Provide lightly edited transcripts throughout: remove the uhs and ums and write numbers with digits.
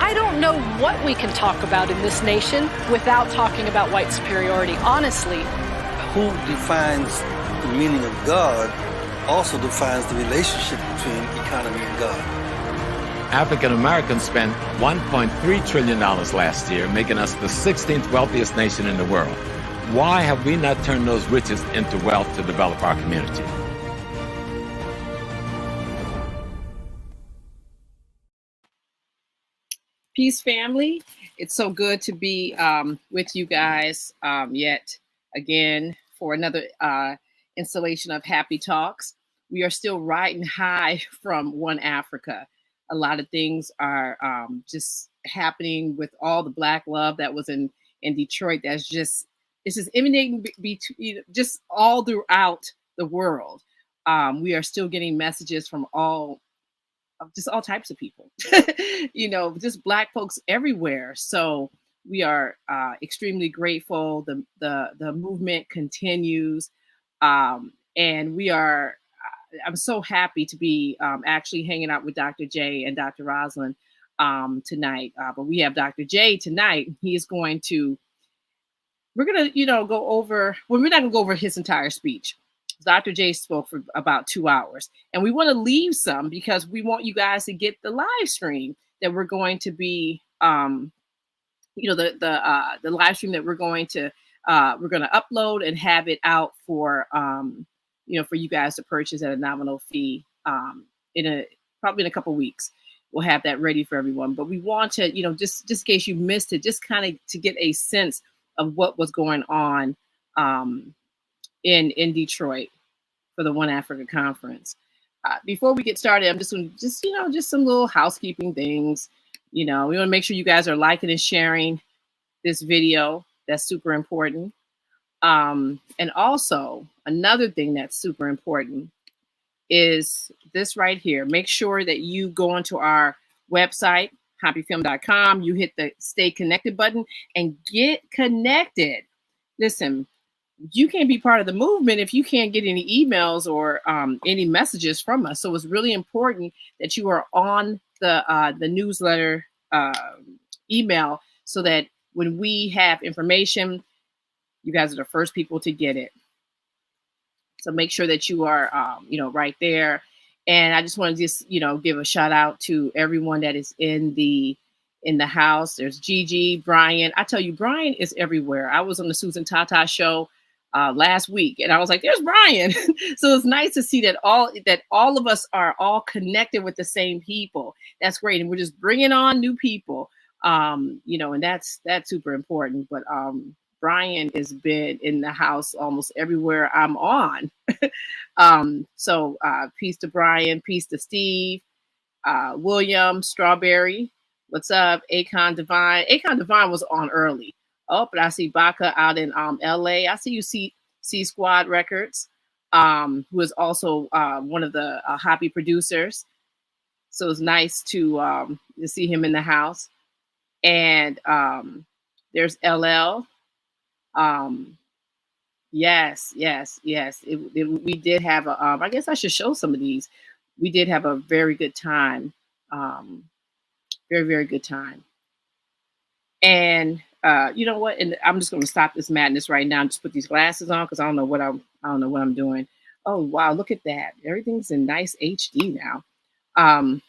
I don't know what we can talk about in this nation without talking about white superiority, honestly. Who defines the meaning of God also defines the relationship between economy and God. African Americans spent $1.3 trillion last year, making us the 16th wealthiest nation in the world. Why have we not turned those riches into wealth to develop our community? Peace, family. It's so good to be with you guys yet again for another installation of HAPI Talks. We are still riding high from One Africa. A lot of things are just happening with all the Black love that was in Detroit. It's just emanating just all throughout the world. We are still getting messages from all types of people, just Black folks everywhere. So we are extremely grateful. The movement continues, and we are. I'm so happy to be actually hanging out with Dr. J and Dr. Rosalind tonight. But we have Dr. J tonight. He is going to. We're gonna, go over. Well, we're not gonna go over his entire speech. Dr. J spoke for about 2 hours, and we want to leave some because we want you guys to get the live stream that we're going to be, the live stream that we're going to upload and have it out for, for you guys to purchase at a nominal fee probably in a couple weeks. We'll have that ready for everyone. But we want to, just in case you missed it, just kind of to get a sense of what was going on in Detroit for the One Africa Conference. Before we get started, I'm just some little housekeeping things. We want to make sure you guys are liking and sharing this video. That's super important. And also another thing that's super important is this right here. Make sure that you go onto our website, hapifilm.com. You hit the stay connected button and get connected. Listen, you can't be part of the movement if you can't get any emails or any messages from us. So it's really important that you are on the newsletter email so that when we have information, you guys are the first people to get it. So make sure that you are, right there. And I just want to give a shout out to everyone that is in the house. There's Gigi, Brian. I tell you, Brian is everywhere. I was on the Susan Tata show last week, and I was like, "There's Brian." So it's nice to see that all of us are all connected with the same people. That's great, and we're just bringing on new people, and that's super important. But Brian has been in the house almost everywhere I'm on. So peace to Brian, peace to Steve, William, Strawberry. What's up, Akon Divine? Akon Divine was on early. Oh, but I see Baka out in LA. I see you, C Squad Records, who is also one of the HAPI producers. So it's nice to see him in the house. And there's LL. Yes. We did have I guess I should show some of these. We did have a very good time. Very, very good time. And you know what? And I'm just going to stop this madness right now and just put these glasses on because I don't know what I'm doing. Oh wow, look at that! Everything's in nice HD now.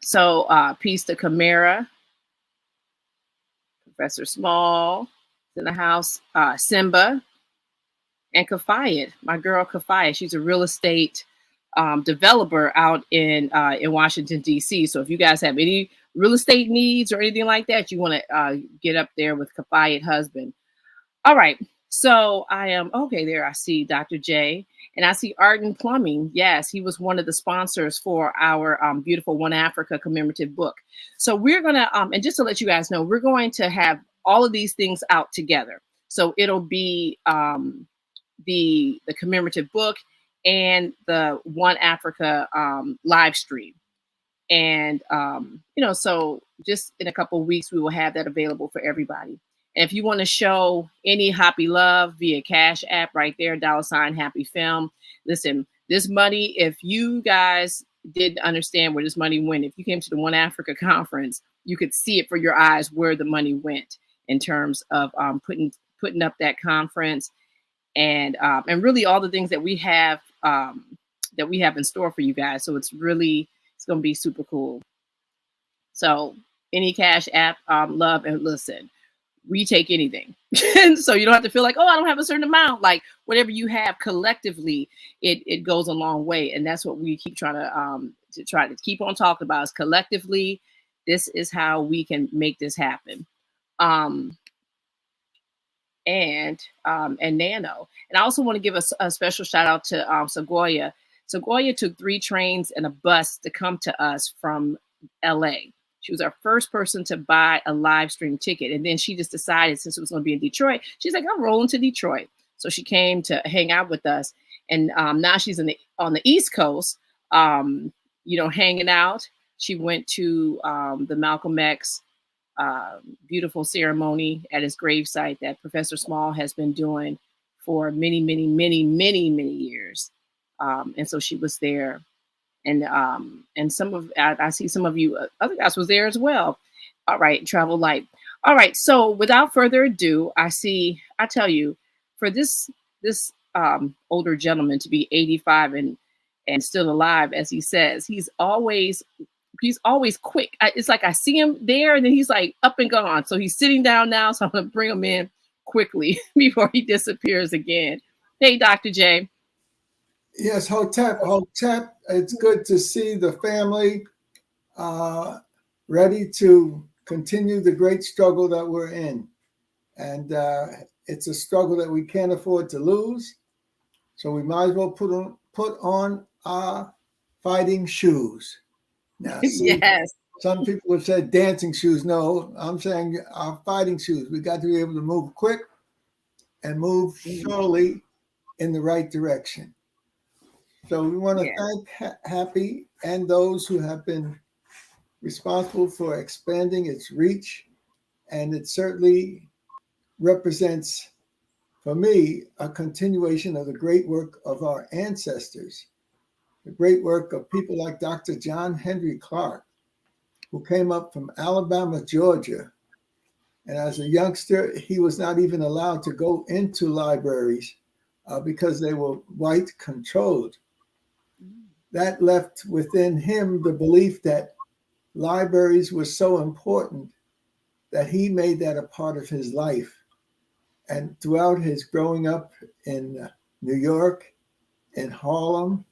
So peace to Camara, Professor Small in the house, Simba, and Kafayat, my girl Kafayat. She's a real estate developer out in Washington D.C. So if you guys have any real estate needs or anything like that, you want to get up there with Kafayat husband. All right. So I am okay there. I see Dr. J and I see Arden Plumbing. Yes, he was one of the sponsors for our beautiful One Africa commemorative book. So we're going to and just to let you guys know, we're going to have all of these things out together. So it'll be the commemorative book and the One Africa live stream. And, so just in a couple of weeks, we will have that available for everybody. And if you want to show any HAPI love via Cash App right there, $ hapifilm. Listen, this money, if you guys didn't understand where this money went, if you came to the One Africa conference, you could see it for your eyes where the money went in terms of putting up that conference and really all the things that we have in store for you guys. So it's going to be super cool. So any Cash App, love, and listen, we take anything. So you don't have to feel like, oh, I don't have a certain amount. Like whatever you have collectively, it goes a long way. And that's what we keep trying to keep on talking about is collectively, this is how we can make this happen. And Nano. And I also want to give a special shout out to Segoya. Segoya took 3 trains and a bus to come to us from LA. She was our first person to buy a live stream ticket. And then she just decided, since it was going to be in Detroit, she's like, I'm rolling to Detroit. So she came to hang out with us. And now she's on the East Coast, hanging out. She went to the Malcolm X beautiful ceremony at his gravesite that Professor Small has been doing for many, many, many, many, many years. And so she was there. And I see some of you other guys was there as well. All right, Travel Light. All right, so without further ado, I tell you, for this older gentleman to be 85 and still alive, as he says, he's always quick. It's like I see him there and then he's like up and gone. So he's sitting down now. So I'm going to bring him in quickly before he disappears again. Hey, Dr. J. Yes, Hotep. It's good to see the family ready to continue the great struggle that we're in. And it's a struggle that we can't afford to lose. So we might as well put on our fighting shoes. Now, see, Yes. Some people have said dancing shoes. No, I'm saying our fighting shoes. We got to be able to move quick and move surely in the right direction. So we want to thank HAPI and those who have been responsible for expanding its reach. And it certainly represents, for me, a continuation of the great work of our ancestors, the great work of people like Dr. John Henry Clark, who came up from Alabama, Georgia. And as a youngster, he was not even allowed to go into libraries because they were white controlled. That left within him the belief that libraries were so important that he made that a part of his life. And throughout his growing up in New York, in Harlem,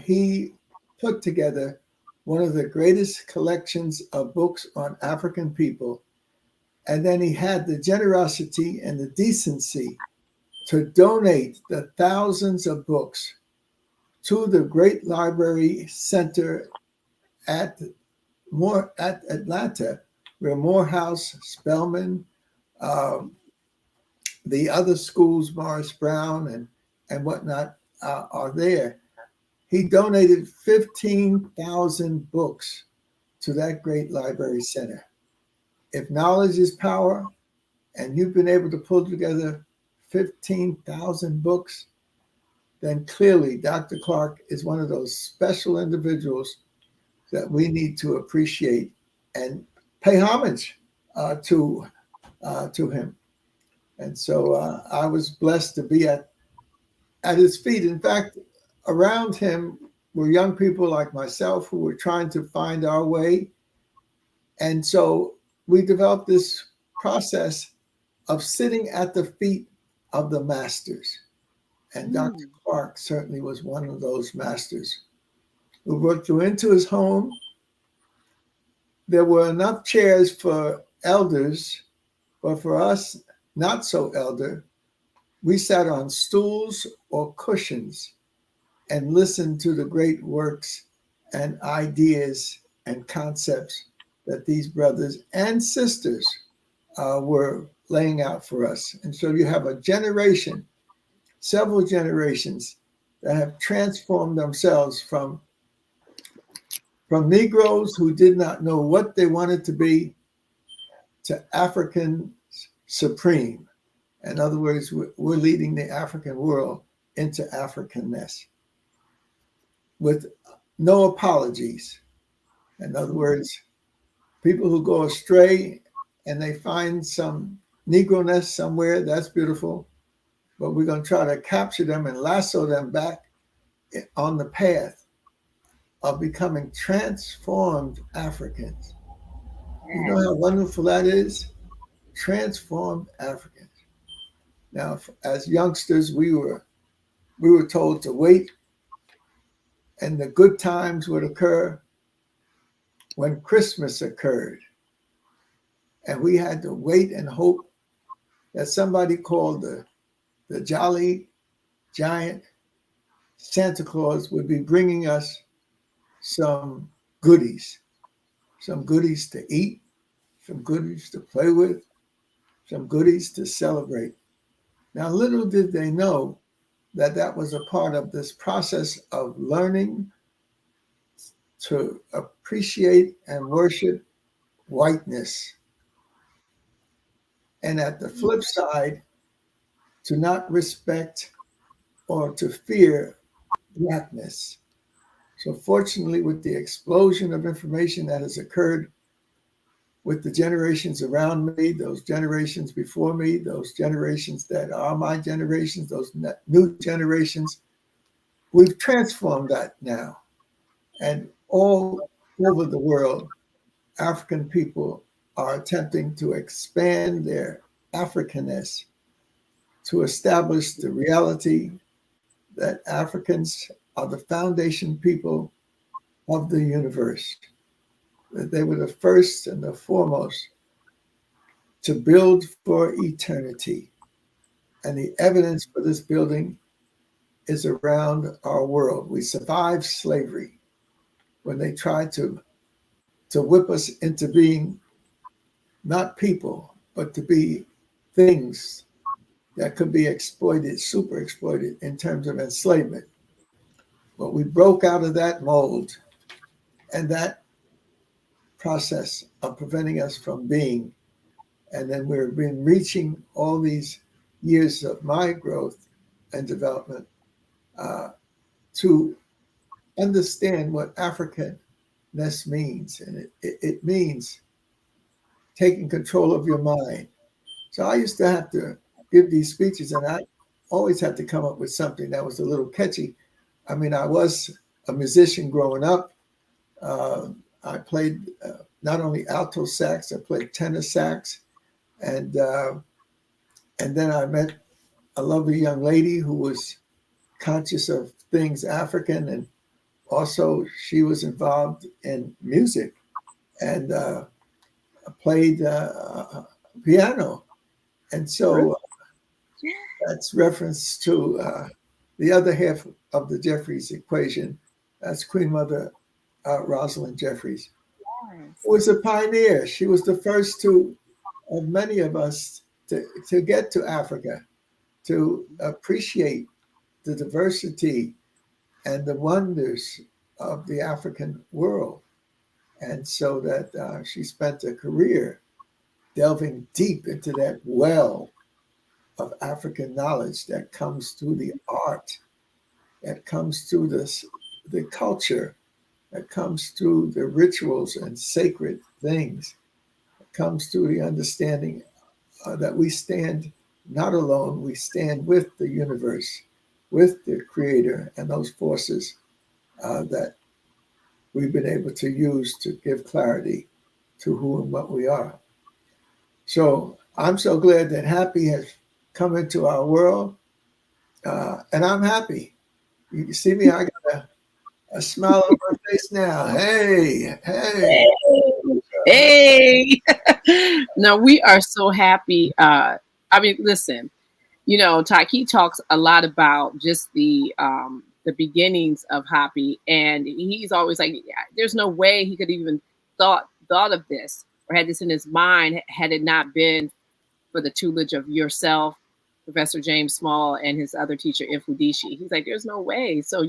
he put together one of the greatest collections of books on African people. And then he had the generosity and the decency to donate the thousands of books to the Great Library Center at Atlanta, where Morehouse, Spelman, the other schools, Morris Brown and whatnot, are there. He donated 15,000 books to that Great Library Center. If knowledge is power, and you've been able to pull together 15,000 books, then clearly Dr. Clark is one of those special individuals that we need to appreciate and pay homage to him. And so I was blessed to be at his feet. In fact, around him were young people like myself who were trying to find our way. And so we developed this process of sitting at the feet of the masters. And Dr. Clark certainly was one of those masters. We worked into his home. There were enough chairs for elders, but for us, not so elder, we sat on stools or cushions and listened to the great works and ideas and concepts that these brothers and sisters were laying out for us. And so you have a generation, several generations that have transformed themselves from Negroes who did not know what they wanted to be to African supreme. In other words, we're leading the African world into Africanness with no apologies. In other words, people who go astray and they find some Negro nest somewhere, that's beautiful. But we're going to try to capture them and lasso them back on the path of becoming transformed Africans. You know how wonderful that is? Transformed Africans. Now, as youngsters, we were told to wait, and the good times would occur when Christmas occurred. And we had to wait and hope that somebody called the jolly giant Santa Claus would be bringing us some goodies to eat, some goodies to play with, some goodies to celebrate. Now, little did they know that that was a part of this process of learning to appreciate and worship whiteness. And at the flip side, to not respect or to fear blackness. So fortunately, with the explosion of information that has occurred with the generations around me, those generations before me, those generations that are my generations, those new generations, we've transformed that now. And all over the world, African people are attempting to expand their Africanness to establish the reality that Africans are the foundation people of the universe, that they were the first and the foremost to build for eternity. And the evidence for this building is around our world. We survived slavery when they tried to whip us into being not people, but to be things that could be exploited, super exploited in terms of enslavement. But we broke out of that mold, and that process of preventing us from being. And then we've been reaching all these years of my growth and development to understand what Africanness means. And it means taking control of your mind. So I used to have to give these speeches, and I always had to come up with something that was a little catchy. I mean, I was a musician growing up. I played not only alto sax, I played tenor sax. And then I met a lovely young lady who was conscious of things African, and also she was involved in music and played piano. And so that's reference to the other half of the Jeffries equation. That's Queen Mother Rosalind Jeffries, who was a pioneer. She was the first of many of us to get to Africa, to appreciate the diversity and the wonders of the African world. And so that she spent a career delving deep into that well of African knowledge that comes through the art, that comes through the culture, that comes through the rituals and sacred things, that comes through the understanding that we stand not alone, we stand with the universe, with the creator and those forces that we've been able to use to give clarity to who and what we are. So I'm so glad that HAPI has come into our world, and I'm happy. You can see me, I got a smile on my face now. Hey. No, we are so happy. I mean, listen, Taki talks a lot about just the beginnings of HAPI, and he's always like, there's no way he could even thought of this or had this in his mind had it not been for the tutelage of yourself, Professor James Small, and his other teacher, Ifudishi. He's like, there's no way. So,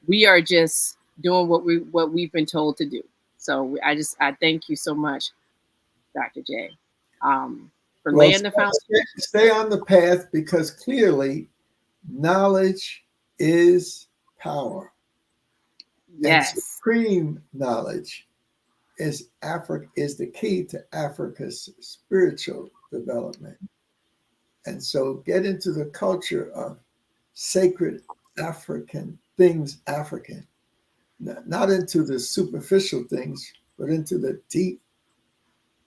we are just doing what we've been told to do. So I thank you so much, Dr. J, for laying the foundation. Stay on the path, because clearly knowledge is power. Yes. And supreme knowledge is the key to Africa's spiritual development. And so get into the culture of sacred African things, African, not into the superficial things, but into the deep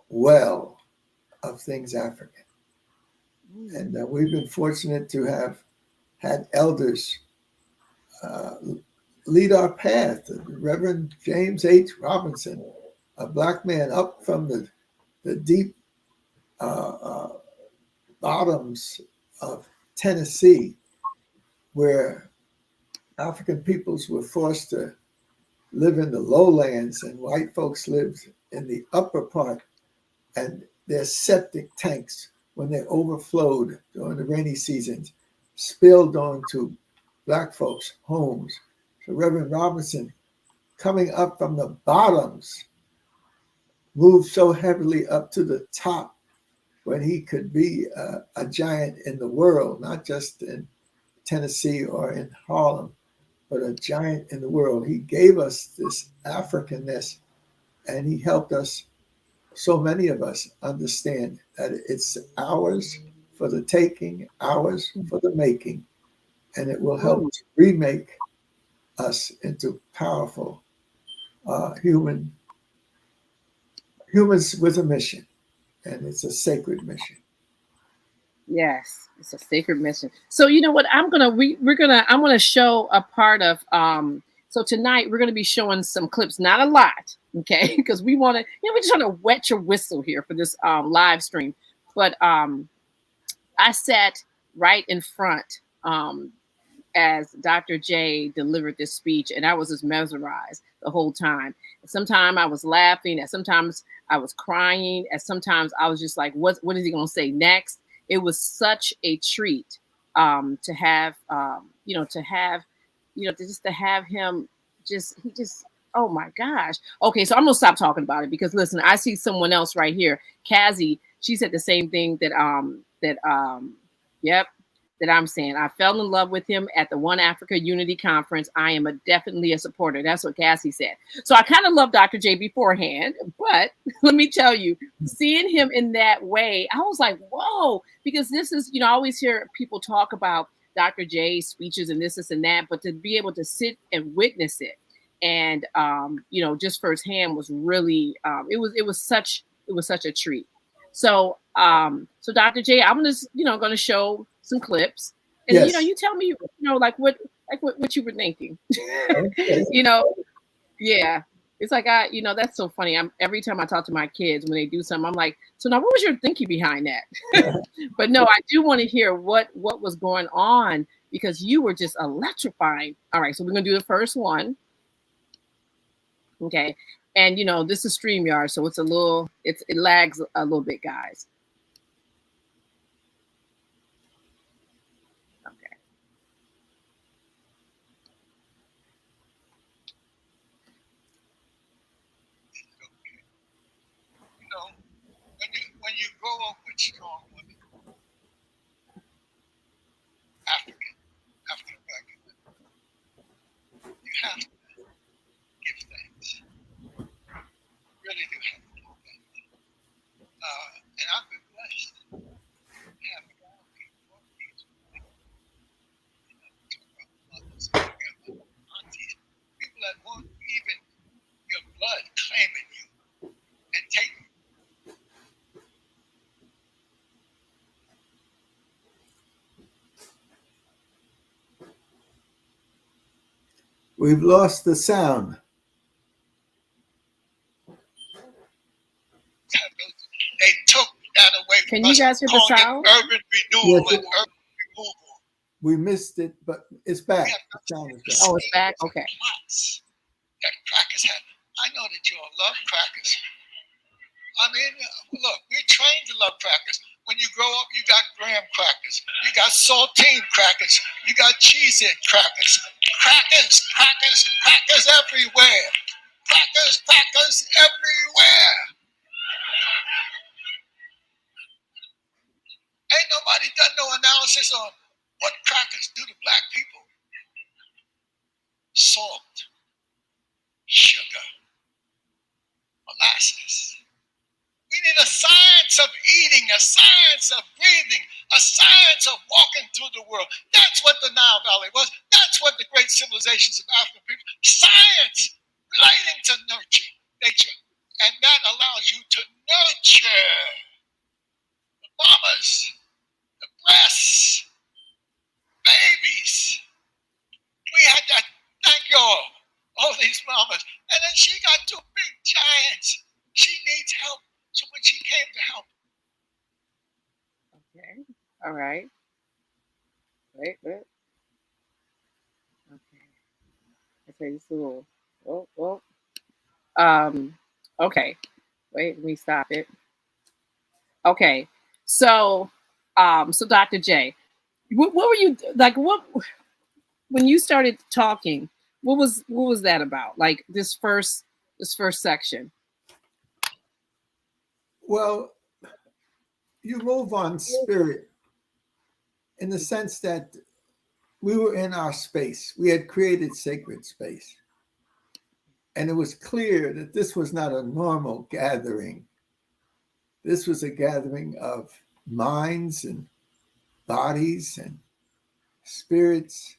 well of things African. And we've been fortunate to have had elders lead our path. Reverend James H. Robinson, a Black man up from the deep bottoms of Tennessee, where African peoples were forced to live in the lowlands and white folks lived in the upper part, and their septic tanks, when they overflowed during the rainy seasons, spilled onto Black folks' homes. So Reverend Robinson, coming up from the bottoms, moved so heavily up to the top when he could be a giant in the world, not just in Tennessee or in Harlem, but a giant in the world. He gave us this Africanness, and he helped us, so many of us, understand that it's ours for the taking, ours for the making, and it will help to remake us into powerful humans with a mission, and it's a sacred mission. Yes, it's a sacred mission. So you know what? I'm gonna show a part of so tonight we're gonna be showing some clips, not a lot, okay? Because we wanna, we're just trying to wet your whistle here for this live stream. But I sat right in front as Dr. J delivered this speech, and I was just mesmerized the whole time. Sometimes I was laughing, and sometimes I was crying, and sometimes I was just like, what is he gonna say next? It was such a treat to have him oh my gosh. Okay, so I'm gonna stop talking about it because listen, I see someone else right here, Kazi. She said the same thing that I'm saying. I fell in love with him at the One Africa Unity Conference. I am definitely a supporter. That's what Cassie said. So I kind of loved Dr. J beforehand, but let me tell you, seeing him in that way, I was like, whoa, because this is, I always hear people talk about Dr. J's speeches and this and that, but to be able to sit and witness it and, just firsthand was really, it was such a treat. So, so Dr. J, I'm just, going to show some clips, and yes. You tell me, what you were thinking. Okay. Yeah, it's like that's so funny. Every time I talk to my kids when they do something, I'm like, so now what was your thinking behind that? But no, I do want to hear what was going on because you were just electrifying. All right, so we're gonna do the first one. Okay, and this is StreamYard, so it lags a little bit, guys. When you grow up with strong women, African American women, you have to give thanks. Really do have to give thanks. And I've been blessed having all people, mothers, aunties, people that want even your blood claiming you and taking. We've lost the sound. They took that away from Can you guys hear the sound? Urban renewal and urban removal. We missed it, but it's back. The sound is back. Oh, it's back? Okay. That crackers have. I know that you all love crackers. I mean, look, we're trained to love crackers. When you grow up, you got graham crackers, you got saltine crackers, you got cheese-in crackers. Crackers everywhere. Crackers everywhere. Ain't nobody done no analysis on what crackers do to black people. Salt, sugar, a science of breathing, a science of walking through the world. That's what the Nile Valley was. That's what the great civilizations of African people, science relating to nature. And that allows you to nurture the mamas, the breasts, babies. We had that, thank you all these mamas. And then she got two big giants. She needs help. So when she came to help. Okay. All right. Wait. Okay. Okay, this little. Okay. Wait, let me stop it. Okay. So Dr. J, what were you like? What when you started talking? What was that about? Like this first section. Well, you move on spirit in the sense that we were in our space. We had created sacred space. And it was clear that this was not a normal gathering. This was a gathering of minds and bodies and spirits.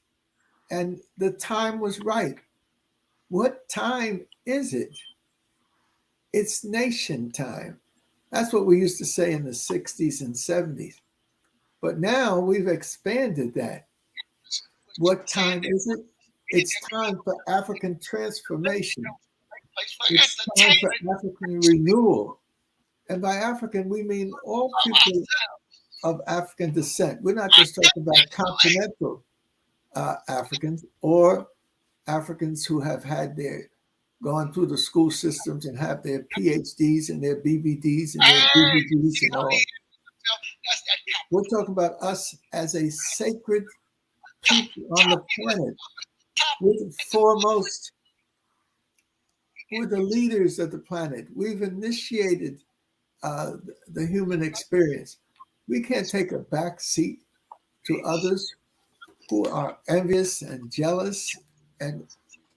And the time was right. What time is it? It's nation time. That's what we used to say in the 60s and 70s. But now we've expanded that. What time is it? It's time for African transformation. It's time for African renewal. And by African, we mean all people of African descent. We're not just talking about continental Africans or Africans who have gone through the school systems and have their PhDs and their BBDs and their DVDs and all. We're talking about us as a sacred people on the planet. We're the foremost. We're the leaders of the planet. We've initiated the human experience. We can't take a back seat to others who are envious and jealous and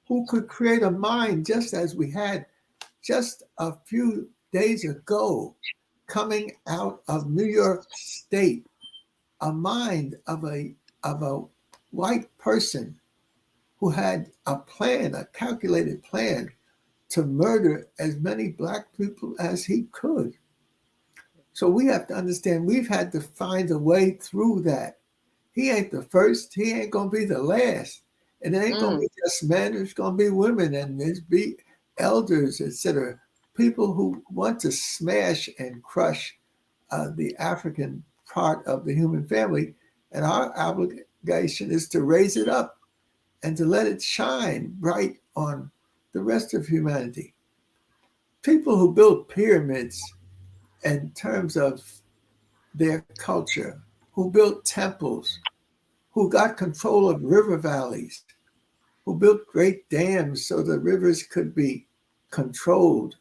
who could create a mind just as we had just a few days ago coming out of New York State, a mind of a white person who had a plan, a calculated plan to murder as many Black people as he could. So we have to understand we've had to find a way through that. He ain't the first, he ain't gonna be the last. And it ain't gonna be just men, it's gonna be women and there's be elders, etc. People who want to smash and crush the African part of the human family. And our obligation is to raise it up and to let it shine bright on the rest of humanity. People who built pyramids in terms of their culture, who built temples, who got control of river valleys, who built great dams so the rivers could be controlled.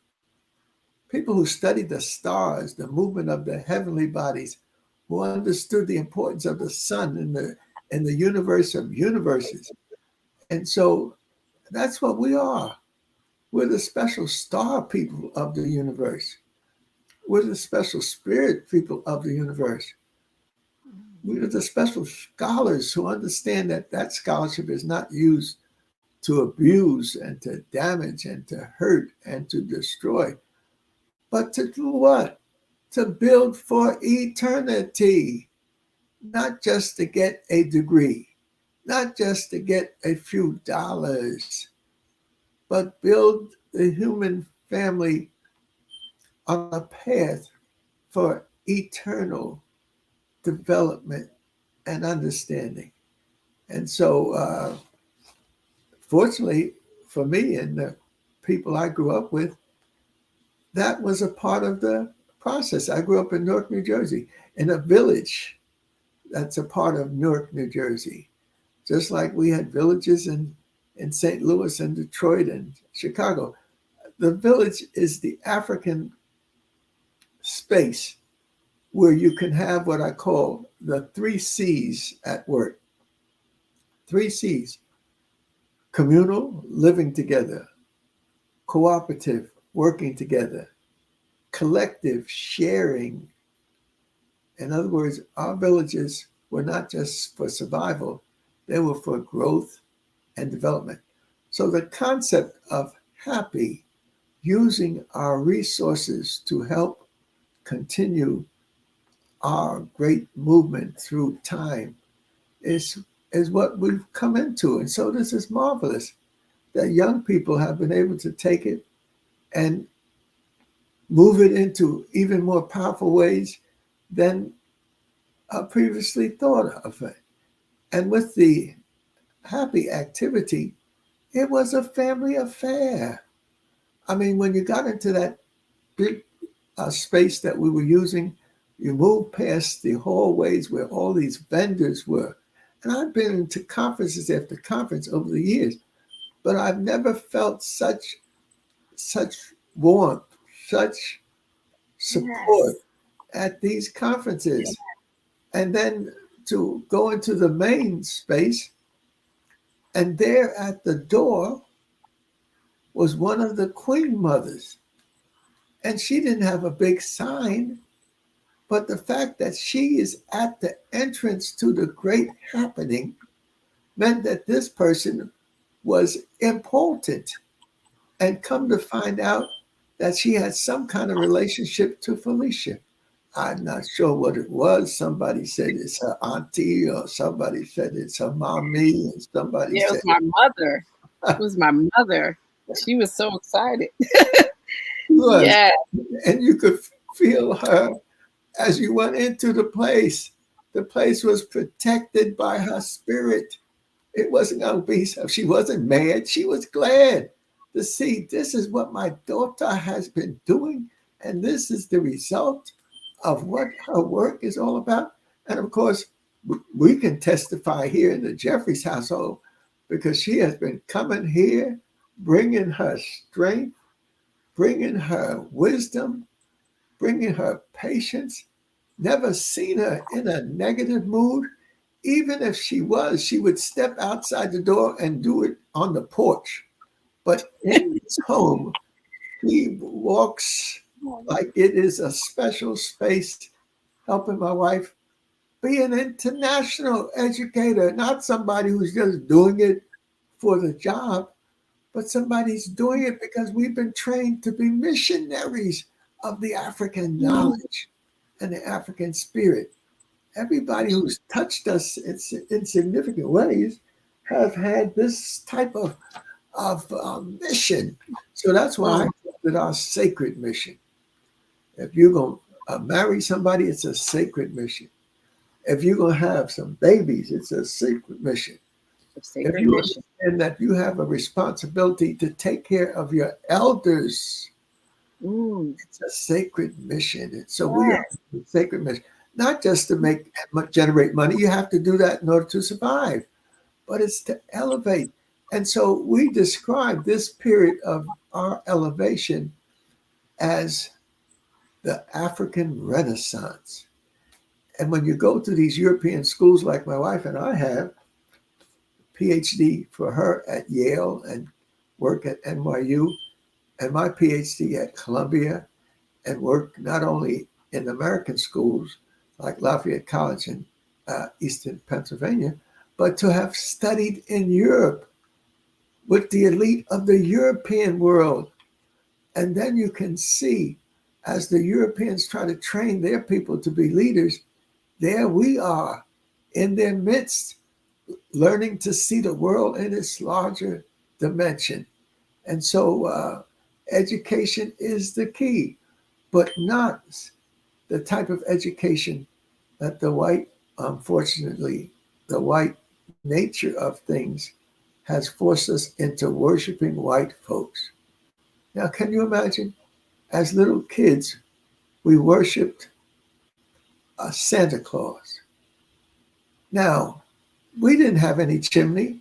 People who studied the stars, the movement of the heavenly bodies, who understood the importance of the sun in the universe of universes. And so that's what we are. We're the special star people of the universe. We're the special spirit people of the universe. We're the special scholars who understand that scholarship is not used to abuse and to damage and to hurt and to destroy, but to do what? To build for eternity, not just to get a degree, not just to get a few dollars, but build the human family on a path for eternal development and understanding. And so, fortunately for me and the people I grew up with, that was a part of the process. I grew up in Newark, New Jersey, in a village that's a part of Newark, New Jersey. Just like we had villages in St. Louis and Detroit and Chicago. The village is the African space where you can have what I call the 3 C's at work. 3 C's: communal, living together; cooperative, working together; collective, sharing; In other words, our villages were not just for survival, they were for growth and development. So the concept of HAPI, using our resources to help continue our great movement through time, is what we've come into. And so this is marvelous that young people have been able to take it and move it into even more powerful ways than previously thought of it. And with the HAPI activity, it was a family affair. I mean, when you got into that big space that we were using, you moved past the hallways where all these vendors were. And I've been into conferences after conference over the years, but I've never felt such warmth, such support at these conferences. And then to go into the main space, and there at the door was one of the queen mothers. And she didn't have a big sign, but the fact that she is at the entrance to the great happening meant that this person was important. And come to find out that she had some kind of relationship to Felicia. I'm not sure what it was. Somebody said it's her auntie, or somebody said it's her mommy, and somebody said it was my mother. It was my mother. She was so excited. Yeah. And you could feel her as you went into the place. The place was protected by her spirit. It wasn't going to be, she wasn't mad. She was glad to see this is what my daughter has been doing. And this is the result of what her work is all about. And of course, we can testify here in the Jeffries household, because she has been coming here, bringing her strength, bringing her wisdom, bringing her patience. Never seen her in a negative mood. Even if she was, she would step outside the door and do it on the porch. But in his home, he walks like it is a special space, helping my wife be an international educator, not somebody who's just doing it for the job, but somebody's doing it because we've been trained to be missionaries of the African knowledge and the African spirit. Everybody who's touched us in significant ways have had this type of mission. So that's why I call it our sacred mission. If you're going to marry somebody, it's a sacred mission. If you're going to have some babies, it's a sacred mission. If you understand that you have a responsibility to take care of your elders, it's a sacred mission. And so we are a sacred mission, not just to generate money. You have to do that in order to survive, but it's to elevate. And so we describe this period of our elevation as the African Renaissance. And when you go to these European schools like my wife and I have, PhD for her at Yale and work at NYU, and my PhD at Columbia, and work not only in American schools like Lafayette College in Eastern Pennsylvania, but to have studied in Europe with the elite of the European world. And then you can see, as the Europeans try to train their people to be leaders, there we are in their midst, learning to see the world in its larger dimension. And so education is the key, but not the type of education that unfortunately, the white nature of things has forced us into worshiping white folks. Now, can you imagine? As little kids, we worshiped Santa Claus. Now, we didn't have any chimney,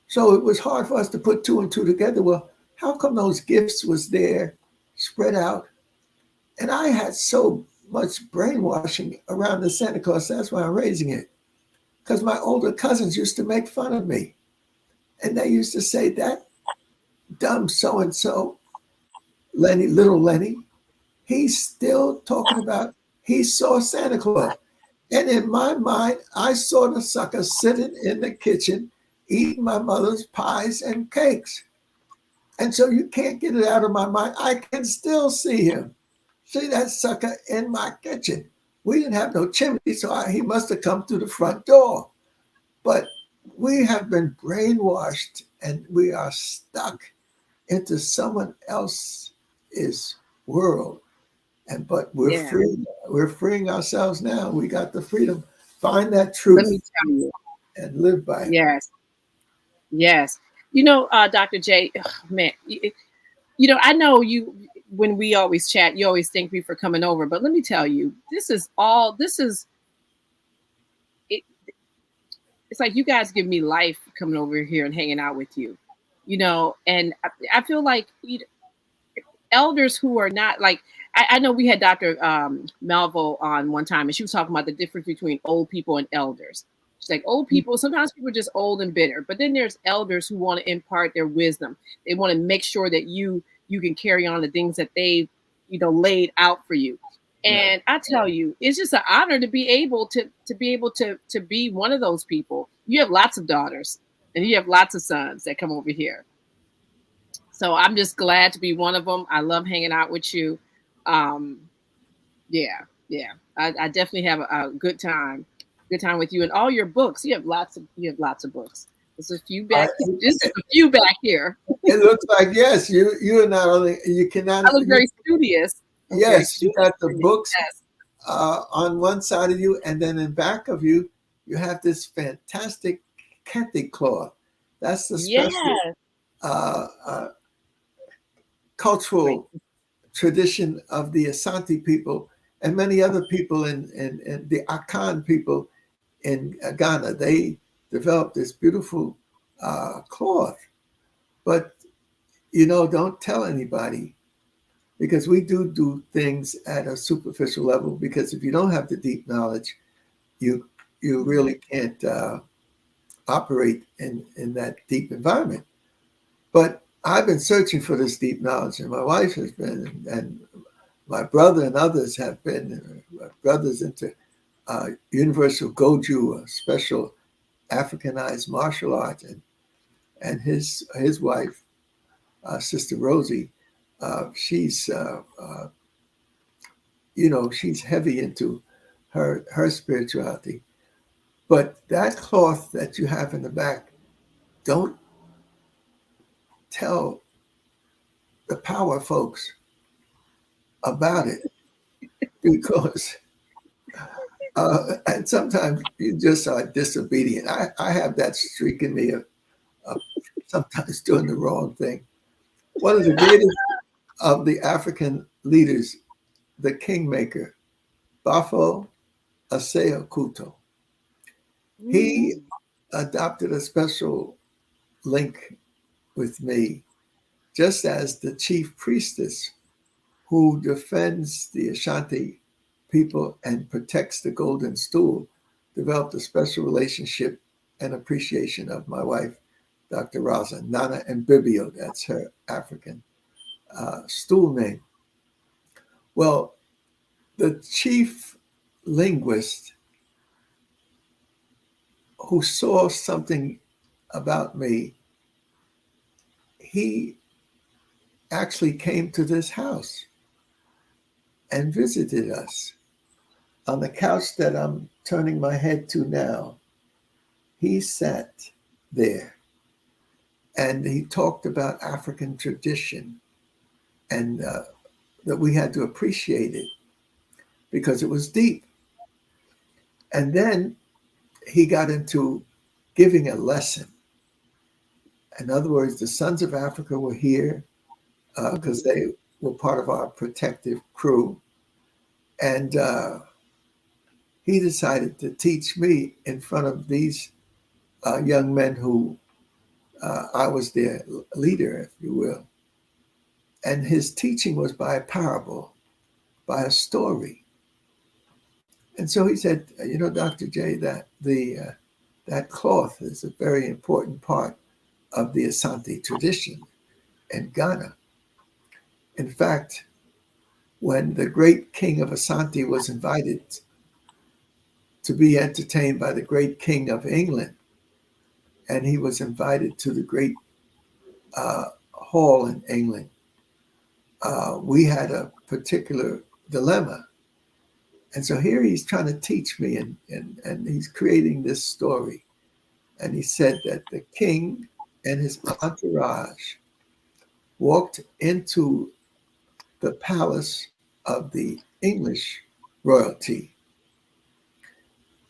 so it was hard for us to put two and two together. Well, how come those gifts was there, spread out? And I had so much brainwashing around the Santa Claus. That's why I'm raising it. Because my older cousins used to make fun of me. And they used to say, that dumb so-and-so, little Lenny, he's still talking about he saw Santa Claus. And in my mind, I saw the sucker sitting in the kitchen eating my mother's pies and cakes. And so you can't get it out of my mind. I can still see him. See that sucker in my kitchen. We didn't have no chimney, so he must have come through the front door. But we have been brainwashed and we are stuck into someone else's world. But we're free. We're freeing ourselves now. We got the freedom. Find that truth. Let me tell you. And live by it. Yes. Yes. You know, Dr. J, man, you know, I know you, when we always chat, you always thank me for coming over. But let me tell you, it's like you guys give me life coming over here and hanging out with you, you know, and I feel like elders who are not like, I know we had Dr. Malvo on one time and she was talking about the difference between old people and elders. She's like, old people, sometimes people are just old and bitter, but then there's elders who want to impart their wisdom. They want to make sure that you can carry on the things that they, you know, laid out for you. And I tell you, it's just an honor to be able to be one of those people. You have lots of daughters and you have lots of sons that come over here. So I'm just glad to be one of them. I love hanging out with you. I definitely have a good time with you and all your books. You have lots of books. There's a few back. Just a few back here. It looks like yes. You are not only you cannot. I look very studious. Yes, you got the books on one side of you, and then in back of you, you have this fantastic kente cloth. That's the special cultural tradition of the Asante people and many other people in the Akan people in Ghana. They developed this beautiful cloth, but you know, don't tell anybody, because we do things at a superficial level, because if you don't have the deep knowledge, you really can't operate in that deep environment. But I've been searching for this deep knowledge, and my wife has been, and my brother and others have been. My brother's into universal Goju, a special Africanized martial art, and his wife, Sister Rosie, she's she's heavy into her spirituality. But that cloth that you have in the back, don't tell the power folks about it, because and sometimes you just are disobedient. I have that streak in me of sometimes doing the wrong thing. One of the greatest of the African leaders, the kingmaker, Bafo Aseo Kuto, he adopted a special link with me, just as the chief priestess who defends the Ashanti people and protects the golden stool developed a special relationship and appreciation of my wife, Dr. Raza, Nana Mbibio, that's her African stool name. Well, the chief linguist who saw something about me, he actually came to this house and visited us. On the couch that I'm turning my head to now, he sat there and he talked about African tradition, and that we had to appreciate it because it was deep. And then he got into giving a lesson. In other words, the Sons of Africa were here because they were part of our protective crew. And he decided to teach me in front of these young men who I was their leader, if you will. And his teaching was by a parable, by a story. And so he said, you know, Dr. J, that that cloth is a very important part of the Asante tradition in Ghana. In fact, when the great king of Asante was invited to be entertained by the great king of England, and he was invited to the great hall in England, we had a particular dilemma. And so here he's trying to teach me, and he's creating this story. And he said that the king and his entourage walked into the palace of the English royalty.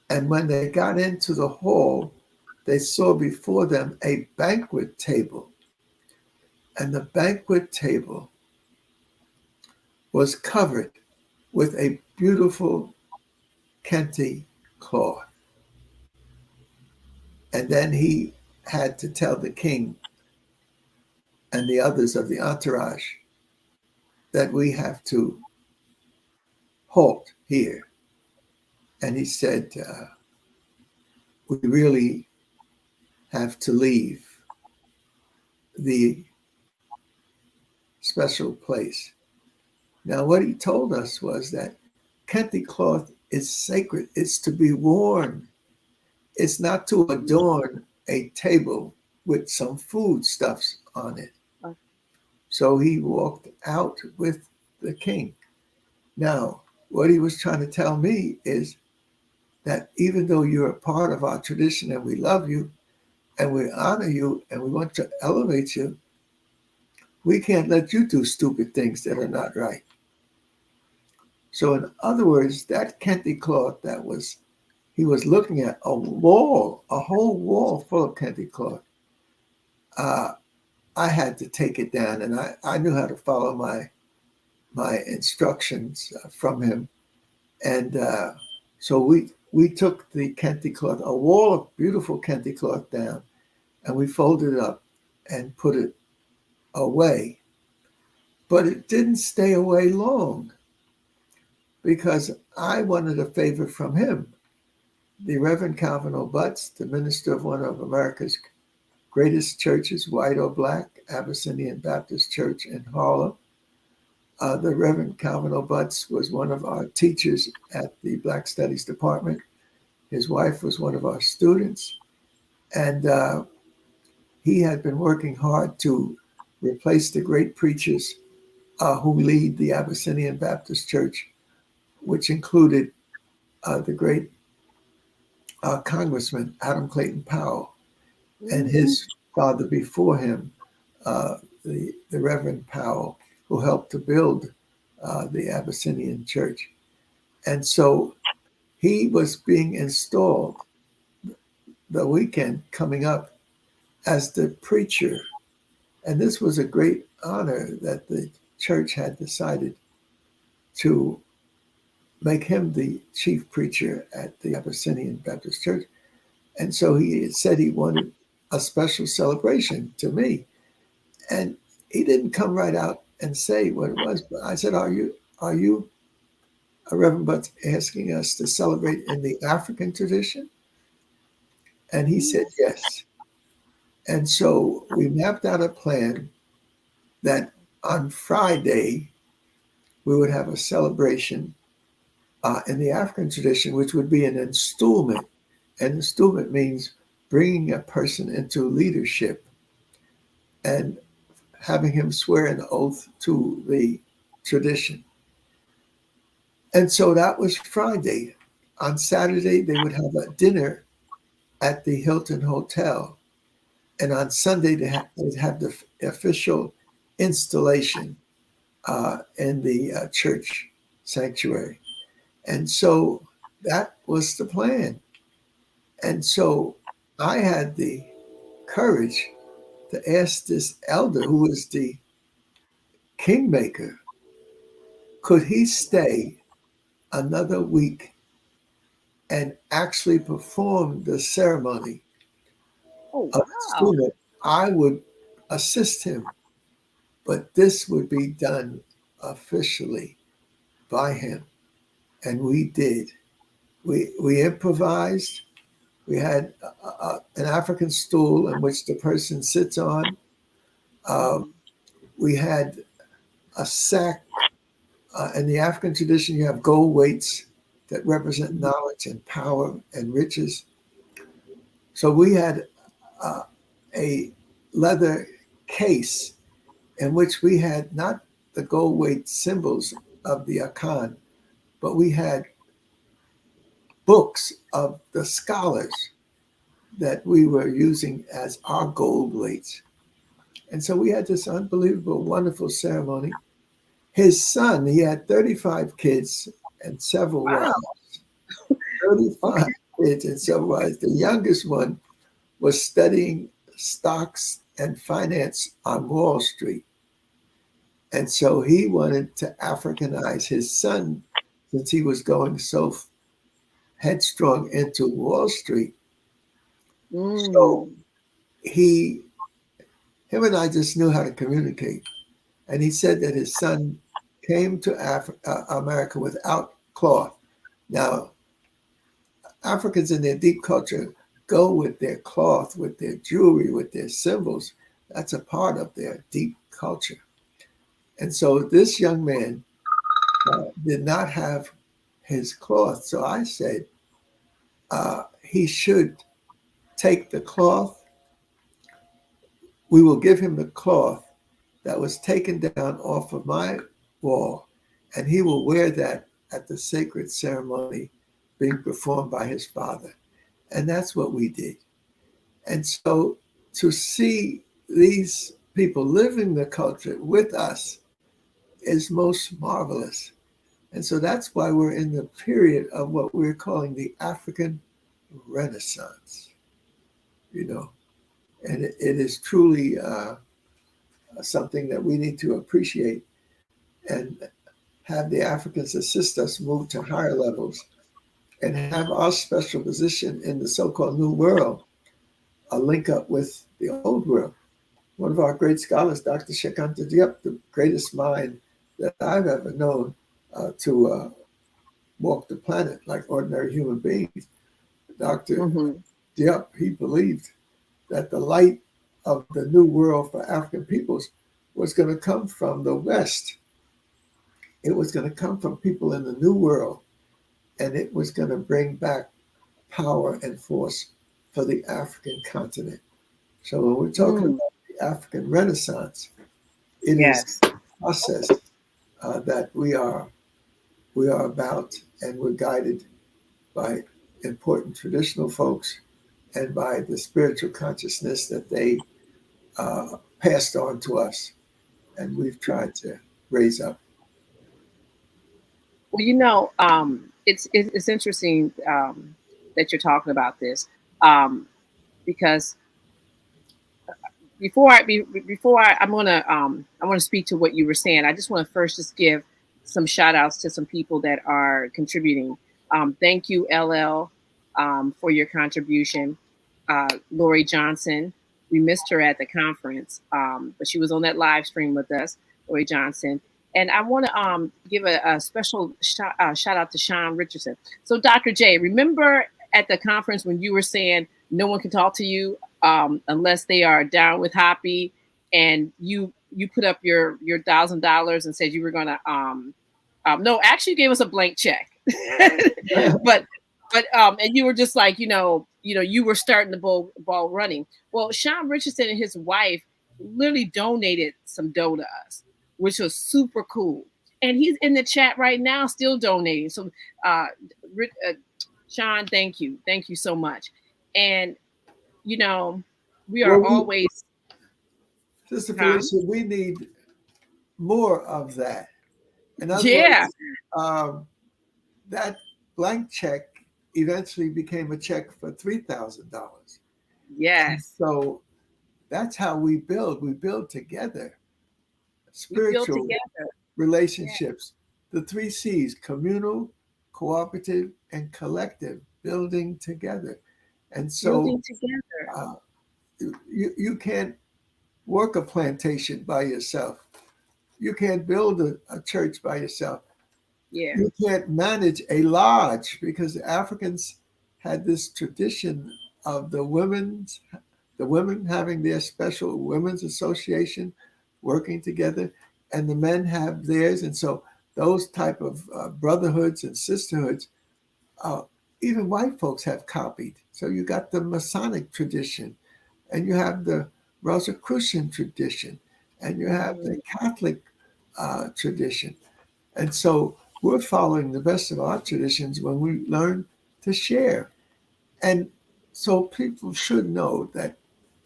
And when they got into the hall, they saw before them a banquet table. And the banquet table was covered with a beautiful kente cloth. And then he had to tell the king and the others of the entourage that we have to halt here. And he said, we really have to leave the special place. Now, what he told us was that kente cloth is sacred. It's to be worn. It's not to adorn a table with some foodstuffs on it. So he walked out with the king. Now, what he was trying to tell me is that even though you're a part of our tradition and we love you and we honor you and we want to elevate you, we can't let you do stupid things that are not right. So in other words, that kente cloth he was looking at a wall, a whole wall full of kente cloth. I had to take it down, and I knew how to follow my instructions from him. And so we took the kente cloth, a wall of beautiful kente cloth down, and we folded it up and put it away. But it didn't stay away long because I wanted a favor from him. The Reverend Calvin O'Butts, the minister of one of America's greatest churches, white or black, Abyssinian Baptist Church in Harlem. The Reverend Calvin O'Butts was one of our teachers at the Black Studies Department. His wife was one of our students. And he had been working hard to replace the great preachers who lead the Abyssinian Baptist Church, which included the great Congressman Adam Clayton Powell and his father before him, the Reverend Powell, who helped to build the Abyssinian Church. And so he was being installed the weekend coming up as the preacher. And this was a great honor that the church had decided to make him the chief preacher at the Abyssinian Baptist Church. And so he said he wanted a special celebration to me. And he didn't come right out and say what it was, but I said, are you Reverend Butts, asking us to celebrate in the African tradition? And he said yes. And so we mapped out a plan that on Friday we would have a celebration in the African tradition, which would be an installment. And installment means bringing a person into leadership and having him swear an oath to the tradition. And so that was Friday. On Saturday, they would have a dinner at the Hilton Hotel. And on Sunday, they'd have the official installation in the church sanctuary. And so that was the plan. And so I had the courage to ask this elder, who is the kingmaker, could he stay another week and actually perform the ceremony of installment? I would assist him, but this would be done officially by him. And we did. We improvised. We had an African stool in which the person sits on. We had a sack In the African tradition, you have gold weights that represent knowledge and power and riches. So we had a leather case in which we had not the gold weight symbols of the Akan, but we had books of the scholars that we were using as our gold weights. And so we had this unbelievable, wonderful ceremony. His son, he had 35 kids and several wives. 35 kids and several wives. The youngest one was studying stocks and finance on Wall Street. And so he wanted to Africanize his son since he was going so headstrong into Wall Street. So him and I just knew how to communicate. And he said that his son came to America without cloth. Now, Africans in their deep culture go with their cloth, with their jewelry, with their symbols. That's a part of their deep culture. And so this young man did not have his cloth. So I said he should take the cloth. We will give him the cloth that was taken down off of my wall, and he will wear that at the sacred ceremony being performed by his father. And that's what we did. And so to see these people living the culture with us is most marvelous. And so that's why we're in the period of what we're calling the African Renaissance, and it is truly something that we need to appreciate and have the Africans assist us move to higher levels and have our special position in the so-called New World link up with the Old World. One of our great scholars, Dr. Shekanta Diop, the greatest mind that I've ever known to walk the planet like ordinary human beings. Dr. Diop, he believed that the light of the new world for African peoples was going to come from the West. It was going to come from people in the new world, and it was going to bring back power and force for the African continent. So when we're talking about the African Renaissance, it is a process that we are about, and we're guided by important traditional folks and by the spiritual consciousness that they passed on to us, and we've tried to raise up. Well, it's interesting that you're talking about this because I want to speak to what you were saying. I just want to first just give some shout outs to some people that are contributing. Thank you, LL, for your contribution. Lori Johnson, we missed her at the conference, but she was on that live stream with us, Lori Johnson. And I want to give a special shout out to Sean Richardson. So Dr. J, remember at the conference when you were saying no one can talk to you unless they are down with HAPI, and you put up your $1,000 and said you were going to, no, actually you gave us a blank check, but and you were just like, you were starting the ball running. Well, Sean Richardson and his wife literally donated some dough to us, which was super cool. And he's in the chat right now, still donating. So, Sean, thank you. Thank you so much. And, we are always. Sister Felicia, we need more of that. In other words, that blank check eventually became a check for $3,000. Yes. So that's how we build. We build together. Spiritual relationships. The 3 C's: communal, cooperative, and collective. Building together. And so you can't work a plantation by yourself. You can't build a church by yourself. Yeah. You can't manage a lodge, because the Africans had this tradition of the women having their special women's association working together, and the men have theirs. And so those type of brotherhoods and sisterhoods, even white folks have copied. So you got the Masonic tradition, and you have the Rosicrucian tradition, and you have the Catholic tradition. And so we're following the best of our traditions when we learn to share. And so people should know that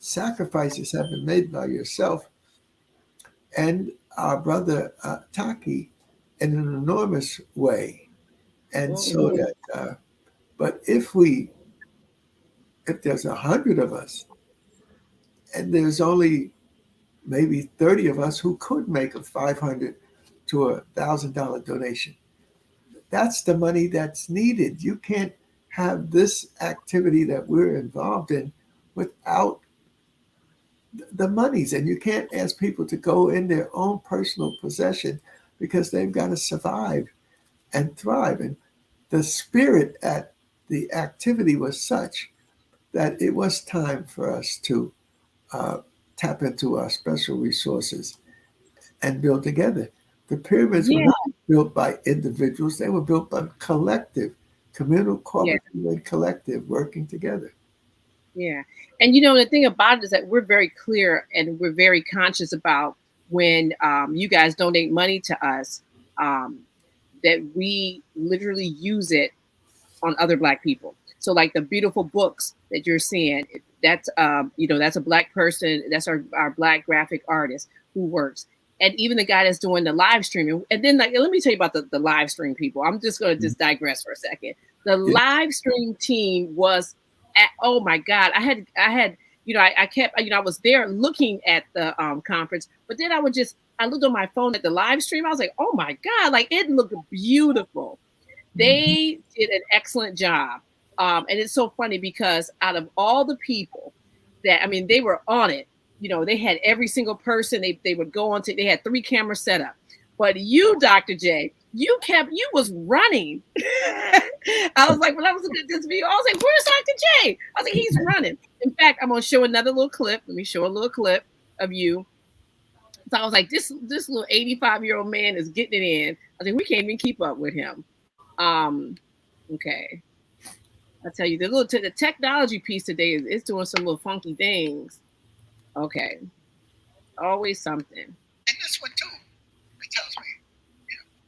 sacrifices have been made by yourself and our brother Taki in an enormous way. And so that, but if there's 100 of us and there's only maybe 30 of us who could make a $500 to $1,000 donation, that's the money that's needed. You can't have this activity that we're involved in without the monies, and you can't ask people to go in their own personal possession because they've got to survive and thrive. And the spirit at the activity was such that it was time for us to tap into our special resources and build together. The pyramids were not built by individuals, they were built by collective, communal, cooperative, and collective working together. Yeah. And, the thing about it is that we're very clear and we're very conscious about when you guys donate money to us, that we literally use it on other Black people. So like the beautiful books that you're seeing, that's, that's a Black person. That's our Black graphic artist who works. And even the guy that's doing the live streaming. And then let me tell you about the live stream people. I'm just going to just digress for a second. The live stream team was oh my God, I had, I kept, I was there looking at the conference, but then I looked on my phone at the live stream. I was like, oh my God, like it looked beautiful. They did an excellent job. And it's so funny because out of all the people that, they were on it, they had every single person they would go on to, they had 3 cameras set up, but you, Dr. J, you was running. I was like, when I was looking at this video, I was like, where's Dr. J? I was like, he's running. In fact, I'm going to show another little clip. Let me show a little clip of you. So I was like, this little 85-year-old man is getting it in. I think we can't even keep up with him. Okay. I tell you, the technology piece today is doing some little funky things. Okay. Always something. And this one too, it tells me,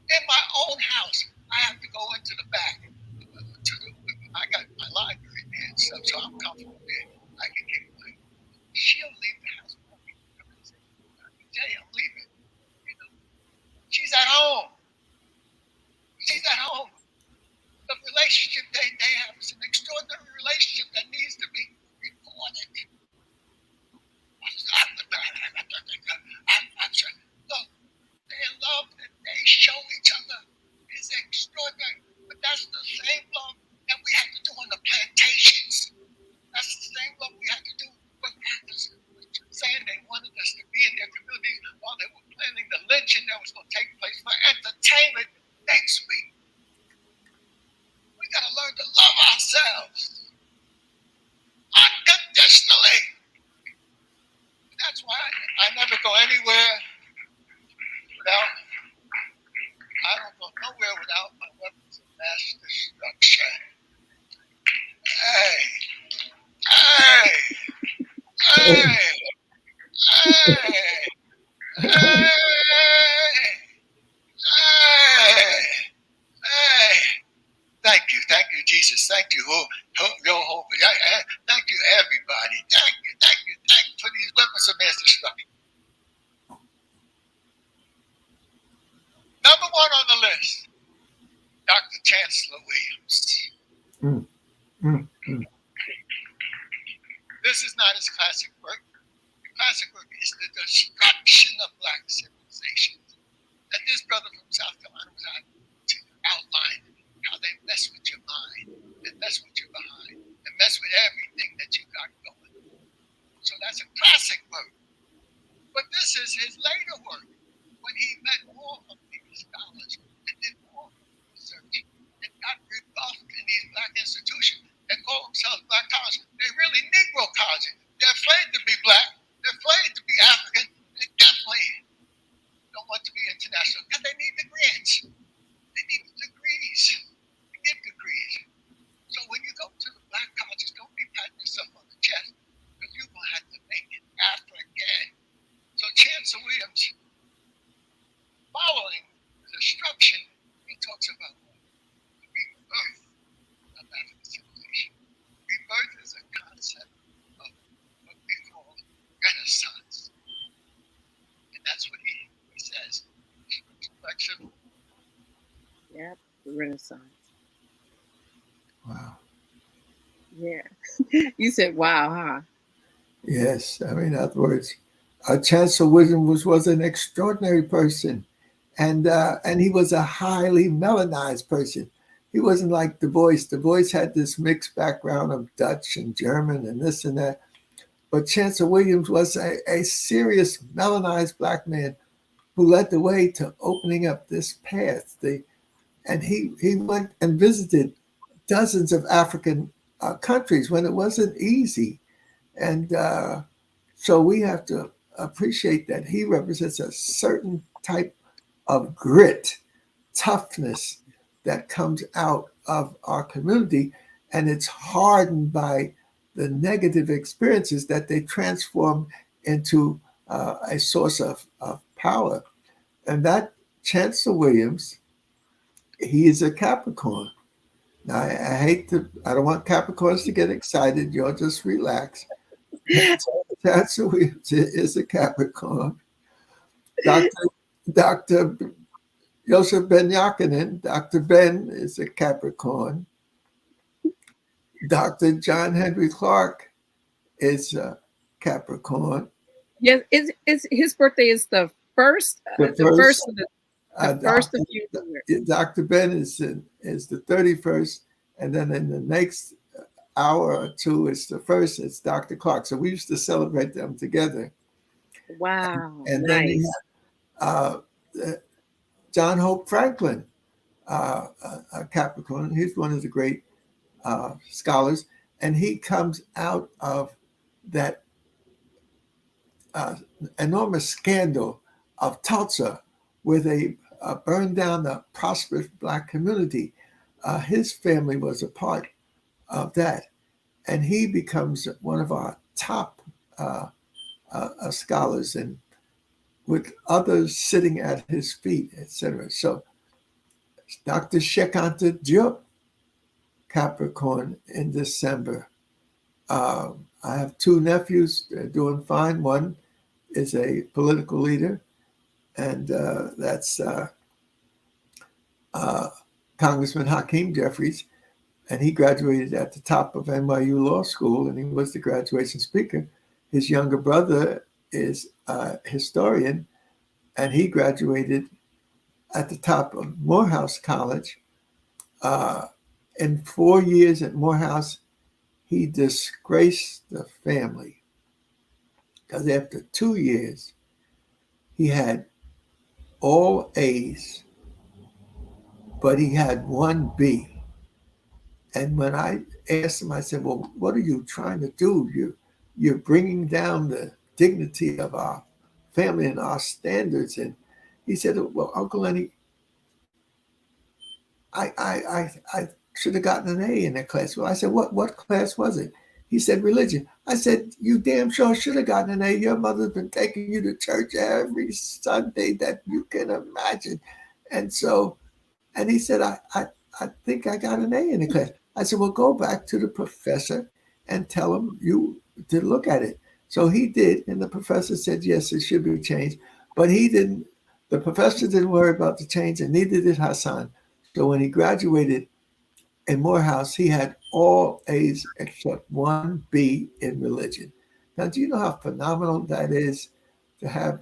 in my own house, I have to go into the back. I got my library there and stuff, so I'm comfortable there. I can get away. She'll leave the house. Jay, I'm leaving. She's at home. She's at home. The relationship they have is an extraordinary relationship that needs to be reported. Look, their love that they show each other is extraordinary. But that's the same love that we had to do on the plantations. That's the same love we had to do with Panthers, saying they wanted us to be in their communities while they were planning the lynching that was going to take place for entertainment next week. We got to learn to love ourselves unconditionally. That's why I never go anywhere without, I don't go nowhere without my weapons of mass destruction. Hey, hey, hey, hey, hey, hey, hey. Thank you, Jesus. Thank you, Jehovah. Thank you, everybody. Thank you for these weapons of mass destruction. Number 1 on the list, Dr. Chancellor Williams. This is not his classic work. The classic work is the destruction of Black civilization. And this brother from South Carolina was out to outline how they mess with your mind, and mess with your behind, and mess with everything that you got going. So that's a classic work. But this is his later work, when he met more of these scholars and did more research and got rebuffed in these Black institutions that call themselves Black colleges. They're really Negro colleges. They're afraid The Renaissance. Wow. Yeah. You said, wow, huh? Yes. I mean, in other words, Chancellor Williams was an extraordinary person. And he was a highly melanized person. He wasn't like Du Bois. Du Bois had this mixed background of Dutch and German and this and that. But Chancellor Williams was a serious melanized Black man who led the way to opening up this path. And he went and visited dozens of African countries when it wasn't easy. And so we have to appreciate that he represents a certain type of grit, toughness that comes out of our community, and it's hardened by the negative experiences that they transform into a source of power. And that Chancellor Williams, he is a Capricorn. Now, I don't want Capricorns to get excited. You'll just relax. Chancellor Williams is a Capricorn. Dr. Joseph Ben Yakinen, Dr. Ben is a Capricorn. Dr. John Henry Clark is a Capricorn. Yes, his birthday is the first. The first of you. Dr. Ben is the 31st, and then in the next hour or two, it's the first. It's Dr. Clark. So we used to celebrate them together. Wow, and nice. Then you have, John Hope Franklin, a Capricorn. He's one of the great scholars, and he comes out of that enormous scandal of Tulsa, where they burned down the prosperous Black community. His family was a part of that, and he becomes one of our top scholars, and with others sitting at his feet, etc. So Dr. Shekanta Diop, Capricorn in December. I have two nephews. They're doing fine. One is a political leader, and that's Congressman Hakeem Jeffries, and he graduated at the top of NYU Law School, and he was the graduation speaker. His younger brother is a historian, and he graduated at the top of Morehouse College. In 4 years at Morehouse, he disgraced the family, because after 2 years, he had all A's, but he had one B. And when I asked him, I said, well, what are you trying to do? You're bringing down the dignity of our family and our standards. And he said, well, Uncle Lenny, I should have gotten an A in that class. Well, I said, what class was it? He said, religion. I said, you damn sure should have gotten an A. Your mother's been taking you to church every Sunday that you can imagine. And he said, I think I got an A in the class. I said, well, go back to the professor and tell him you did look at it. So he did, and the professor said, yes, it should be changed. But he didn't, the professor didn't worry about the change, and neither did Hassan. So when he graduated in Morehouse, he had all A's except one B in religion. Now, do you know how phenomenal that is, to have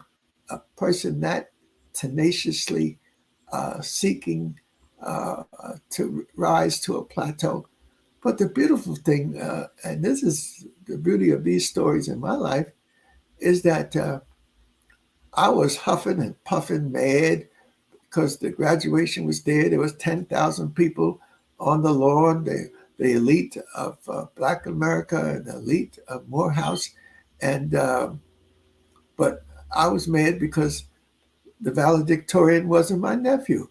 a person that tenaciously seeking to rise to a plateau? But the beautiful thing, and this is the beauty of these stories in my life, is that I was huffing and puffing mad because the graduation was there. There was 10,000 people on the lawn, the elite of Black America and the elite of Morehouse. And but I was mad because the valedictorian wasn't my nephew,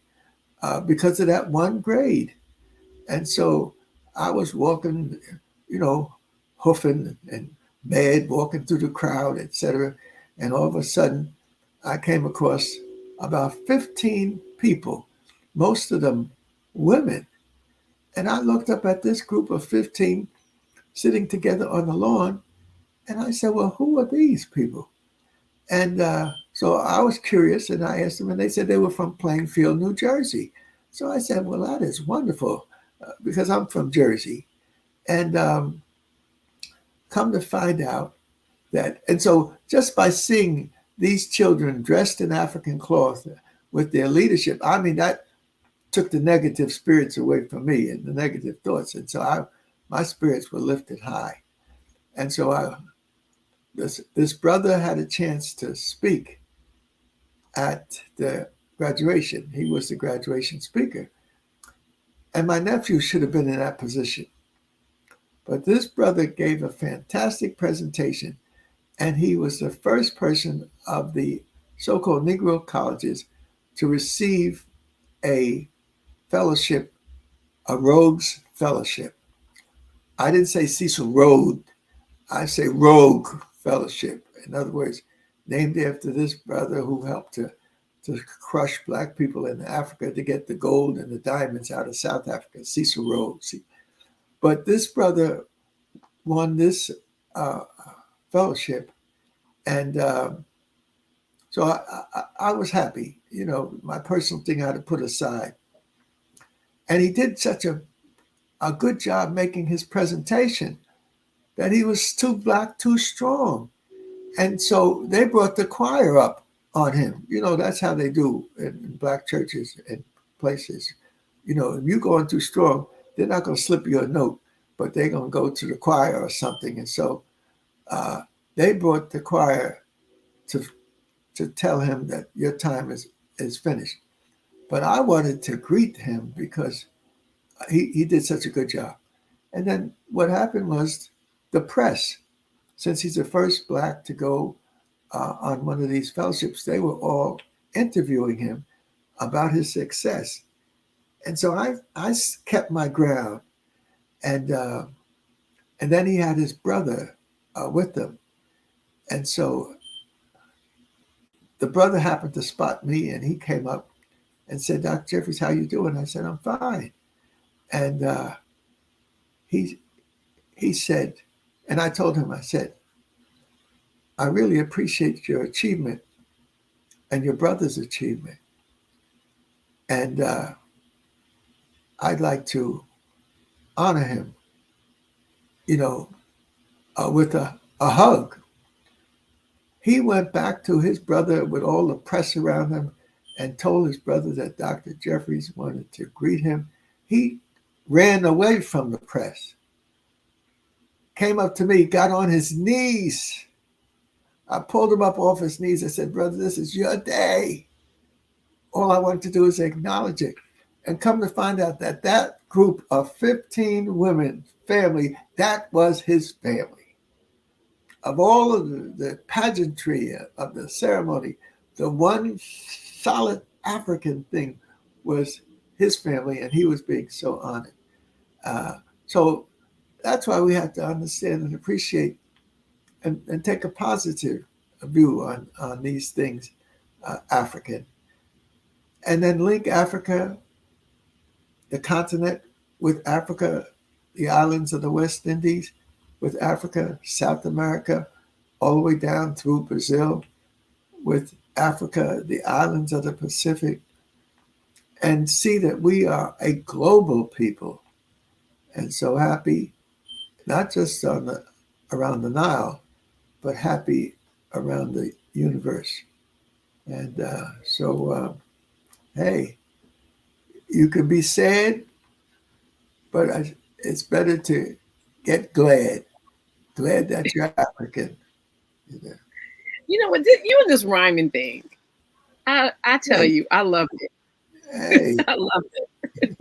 because of that one grade. And so I was walking, hoofing and mad, walking through the crowd, etc. And all of a sudden, I came across about 15 people, most of them women. And I looked up at this group of 15 sitting together on the lawn, and I said, well, who are these people? And so I was curious, and I asked them, and they said they were from Plainfield, New Jersey. So I said, well, that is wonderful, because I'm from Jersey. And come to find out that, and so just by seeing these children dressed in African cloth with their leadership, I mean, that took the negative spirits away from me and the negative thoughts. And so my spirits were lifted high. And so this brother had a chance to speak at the graduation. He was the graduation speaker. And my nephew should have been in that position. But this brother gave a fantastic presentation, and he was the first person of the so-called Negro colleges to receive a fellowship, a Rogues Fellowship. I didn't say Cecil Rhodes, I say Rogue Fellowship. In other words, named after this brother who helped to crush Black people in Africa to get the gold and the diamonds out of South Africa, Cecil Rhodes. But this brother won this fellowship, and so I was happy. You know, my personal thing I had to put aside. And he did such a good job making his presentation that he was too Black, too strong. And so they brought the choir up on him. You know, that's how they do in Black churches and places. You know, if you're going too strong, they're not going to slip you a note, but they're going to go to the choir or something. And so they brought the choir to tell him that your time is finished. But I wanted to greet him because he did such a good job. And then what happened was the press, since he's the first Black to go on one of these fellowships, they were all interviewing him about his success. And so I kept my ground. And then he had his brother with him. And so the brother happened to spot me, and he came up and said, Dr. Jeffries, how you doing? I said, I'm fine. And he said, and I told him, I said, I really appreciate your achievement and your brother's achievement. And I'd like to honor him, you know, with a hug. He went back to his brother with all the press around him and told his brother that Dr. Jeffries wanted to greet him. He ran away from the press, came up to me, got on his knees. I pulled him up off his knees. I said, brother, this is your day. All I wanted to do is acknowledge it. And come to find out that that group of 15 women, family, that was his family. Of all of the pageantry of the ceremony, the one solid African thing was his family, and he was being so honored. So that's why we have to understand and appreciate and take a positive view on these things, African. And then link Africa, the continent, with Africa, the islands of the West Indies, with Africa, South America, all the way down through Brazil, with Africa, the islands of the Pacific, and see that we are a global people. And so happy, not just around the Nile, but happy around the universe. And hey, you can be sad, but it's better to get glad that you're African. You know what? You and this rhyming thing, I tell you, I love it. Hey. I love it.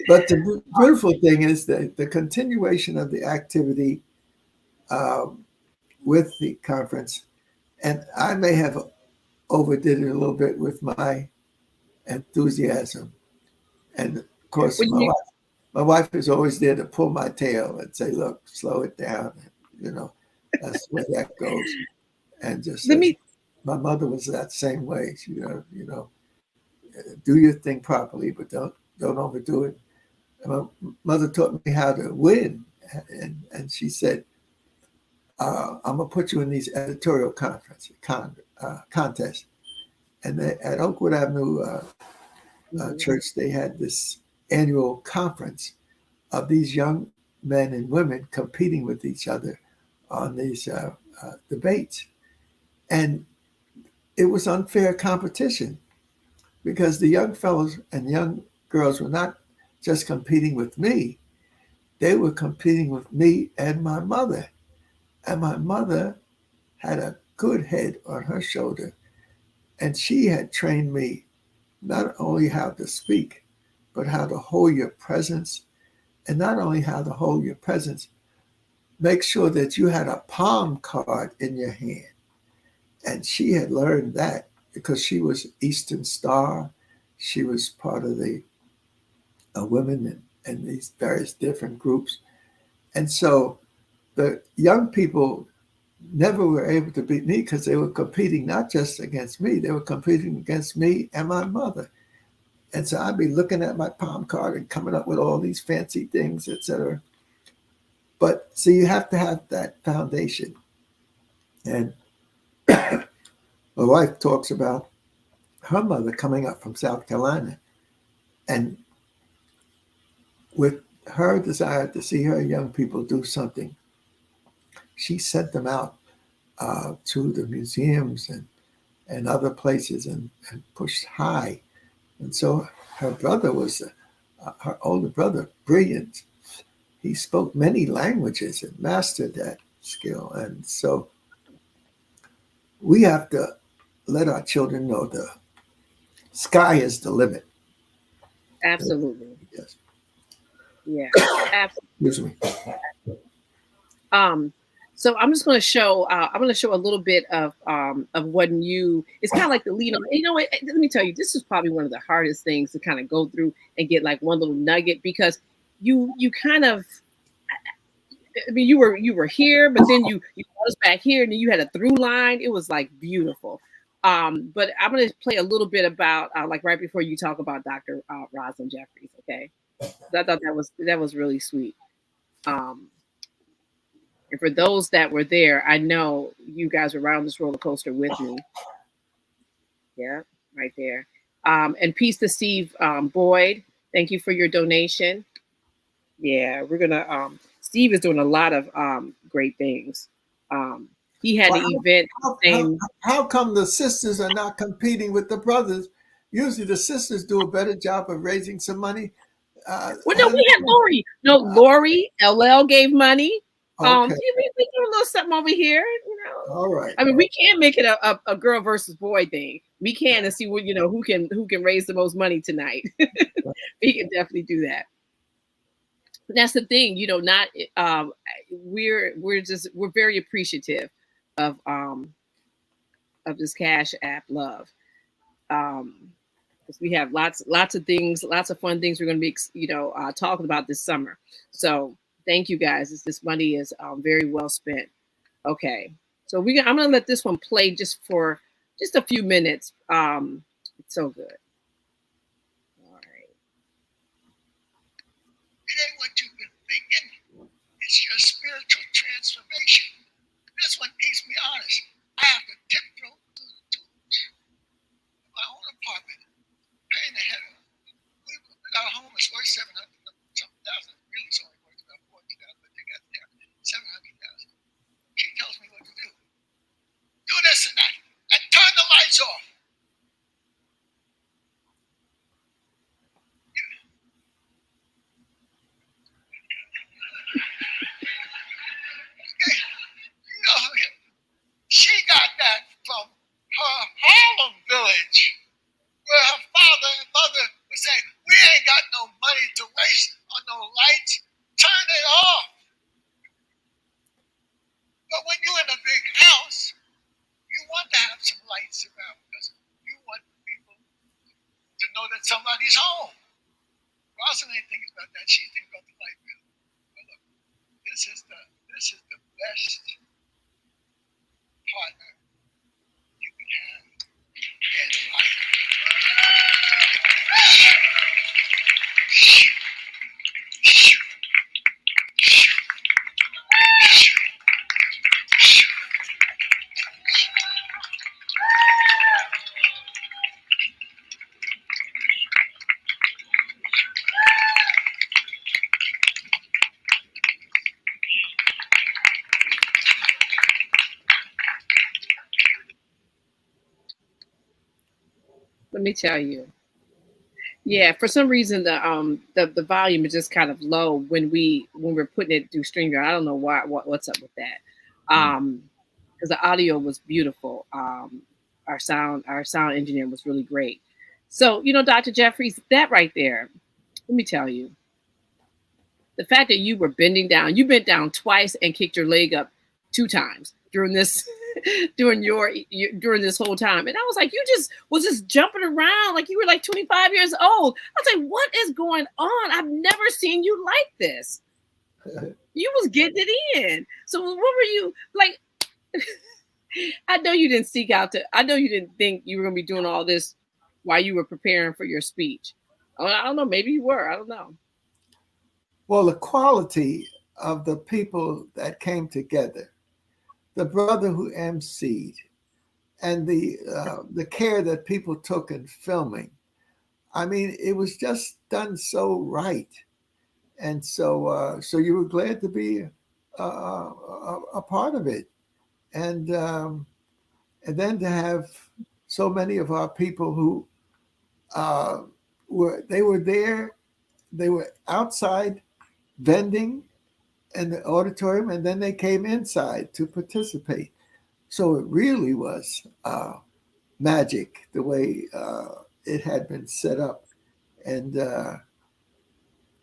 But the beautiful thing is that the continuation of the activity with the conference, and I may have overdid it a little bit with my enthusiasm. And of course, my wife is always there to pull my tail and say, look, slow it down. You know, that's where that goes. And just my mother was that same way. She, you know, do your thing properly, but don't overdo it. And my mother taught me how to win. And she said, I'm going to put you in these editorial contests. And at Oakwood Avenue church, they had this annual conference of these young men and women competing with each other on these debates. And it was unfair competition because the young fellows and young girls were not just competing with me, they were competing with me and my mother. And my mother had a good head on her shoulder. And she had trained me not only how to speak, but how to hold your presence. And not only how to hold your presence, make sure that you had a palm card in your hand. And she had learned that because she was Eastern Star. She was part of the women in these various different groups. And so the young people never were able to beat me because they were competing not just against me, they were competing against me and my mother. And so I'd be looking at my palm card and coming up with all these fancy things, etc. But so you have to have that foundation. And my wife talks about her mother coming up from South Carolina and with her desire to see her young people do something, she sent them out to the museums and other places and pushed high. And so her brother was, her older brother, brilliant. He spoke many languages and mastered that skill. And so we have to let our children know the sky is the limit. Absolutely. Yes. Yeah, absolutely. Excuse me. So I'm just going to show. I'm going to show a little bit of what you. It's kind of like the lead on. You know what? Let me tell you. This is probably one of the hardest things to kind of go through and get like one little nugget because you kind of. I mean, you were here, but then you was back here, and then you had a through line. It was like beautiful. But I'm going to play a little bit about like right before you talk about Dr. Rosalind Jeffries. Okay, I thought that was really sweet. And for those that were there, I know you guys were around this roller coaster with me. Yeah, right there. And peace to Steve Boyd. Thank you for your donation. Yeah, we're gonna. Steve is doing a lot of great things. He had an event. How come the sisters are not competing with the brothers? Usually, the sisters do a better job of raising some money. Well, no, we had Lori. No, Lori. LL gave money. Okay. We do a little something over here, you know. All right. I mean, we can make it a girl versus boy thing. We can and see what who can raise the most money tonight. We can definitely do that. But that's the thing, not we're very appreciative of this Cash App love. Because we have lots of things, lots of fun things we're going to be talking about this summer. So thank you guys. This money is very well spent. Okay, so I'm going to let this one play just for a few minutes. It's so good. All right. It ain't what you've been thinking. It's your spiritual transformation. This one keeps me honest. I have to tiptoe through the tools. My own apartment, paying the head of it. We got a home that's worth $700,000. Really, it's only worth about $40,000, but they got there $700,000. She tells me what to do. Do this and that, and turn the lights off. She got that from her Harlem village, where her father and mother would say, "We ain't got no money to waste on no lights. Turn it off." But when you're in a big house, you want to have some lights around because you want people to know that somebody's home. Rosalind ain't thinking about that. She's thinking about the light bill. But look, this is the best partner you can have in life. Let me tell you. Yeah, for some reason the volume is just kind of low when we're putting it through StreamYard. I don't know what's up with that. Because the audio was beautiful. Our sound engineer was really great. So, Dr. Jeffries, that right there, let me tell you, the fact that you were bending down, you bent down twice and kicked your leg up 2 times during this during this whole time. And I was like, you was just jumping around like you were like 25 years old. I was like, what is going on? I've never seen you like this. You was getting it in. So what were you like? I know you didn't I know you didn't think you were going to be doing all this while you were preparing for your speech. I don't know. Maybe you were. I don't know. Well, the quality of the people that came together, the brother who emceed, and the care that people took in filming. I mean, it was just done so right, and so you were glad to be a part of it, and then to have so many of our people who were there, they were outside vending in the auditorium, and then they came inside to participate. So it really was magic the way it had been set up, and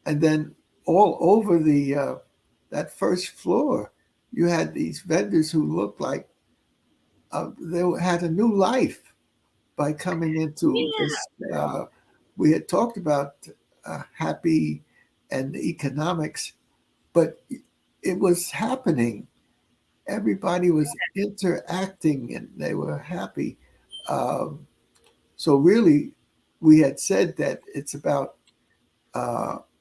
then all over that first floor, you had these vendors who looked like they had a new life by coming into this. We had talked about HAPI and economics, but it was happening. Everybody was interacting and they were happy. So really, we had said that it's about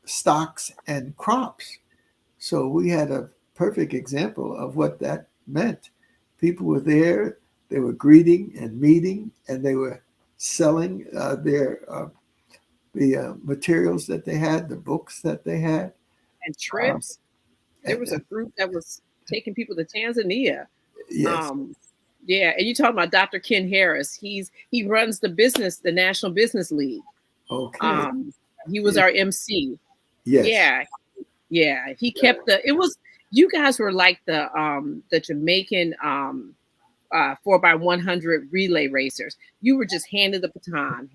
stocks and crops. So we had a perfect example of what that meant. People were there, they were greeting and meeting, and they were selling the materials that they had, the books that they had. And trips. There was a group that was taking people to Tanzania. Yes. Yeah, and you talking about Dr. Ken Harris. He runs the National Business League. Okay. He was our MC. Yes. Yeah. He kept you guys were like the Jamaican 4x100 relay racers. You were just handing the baton.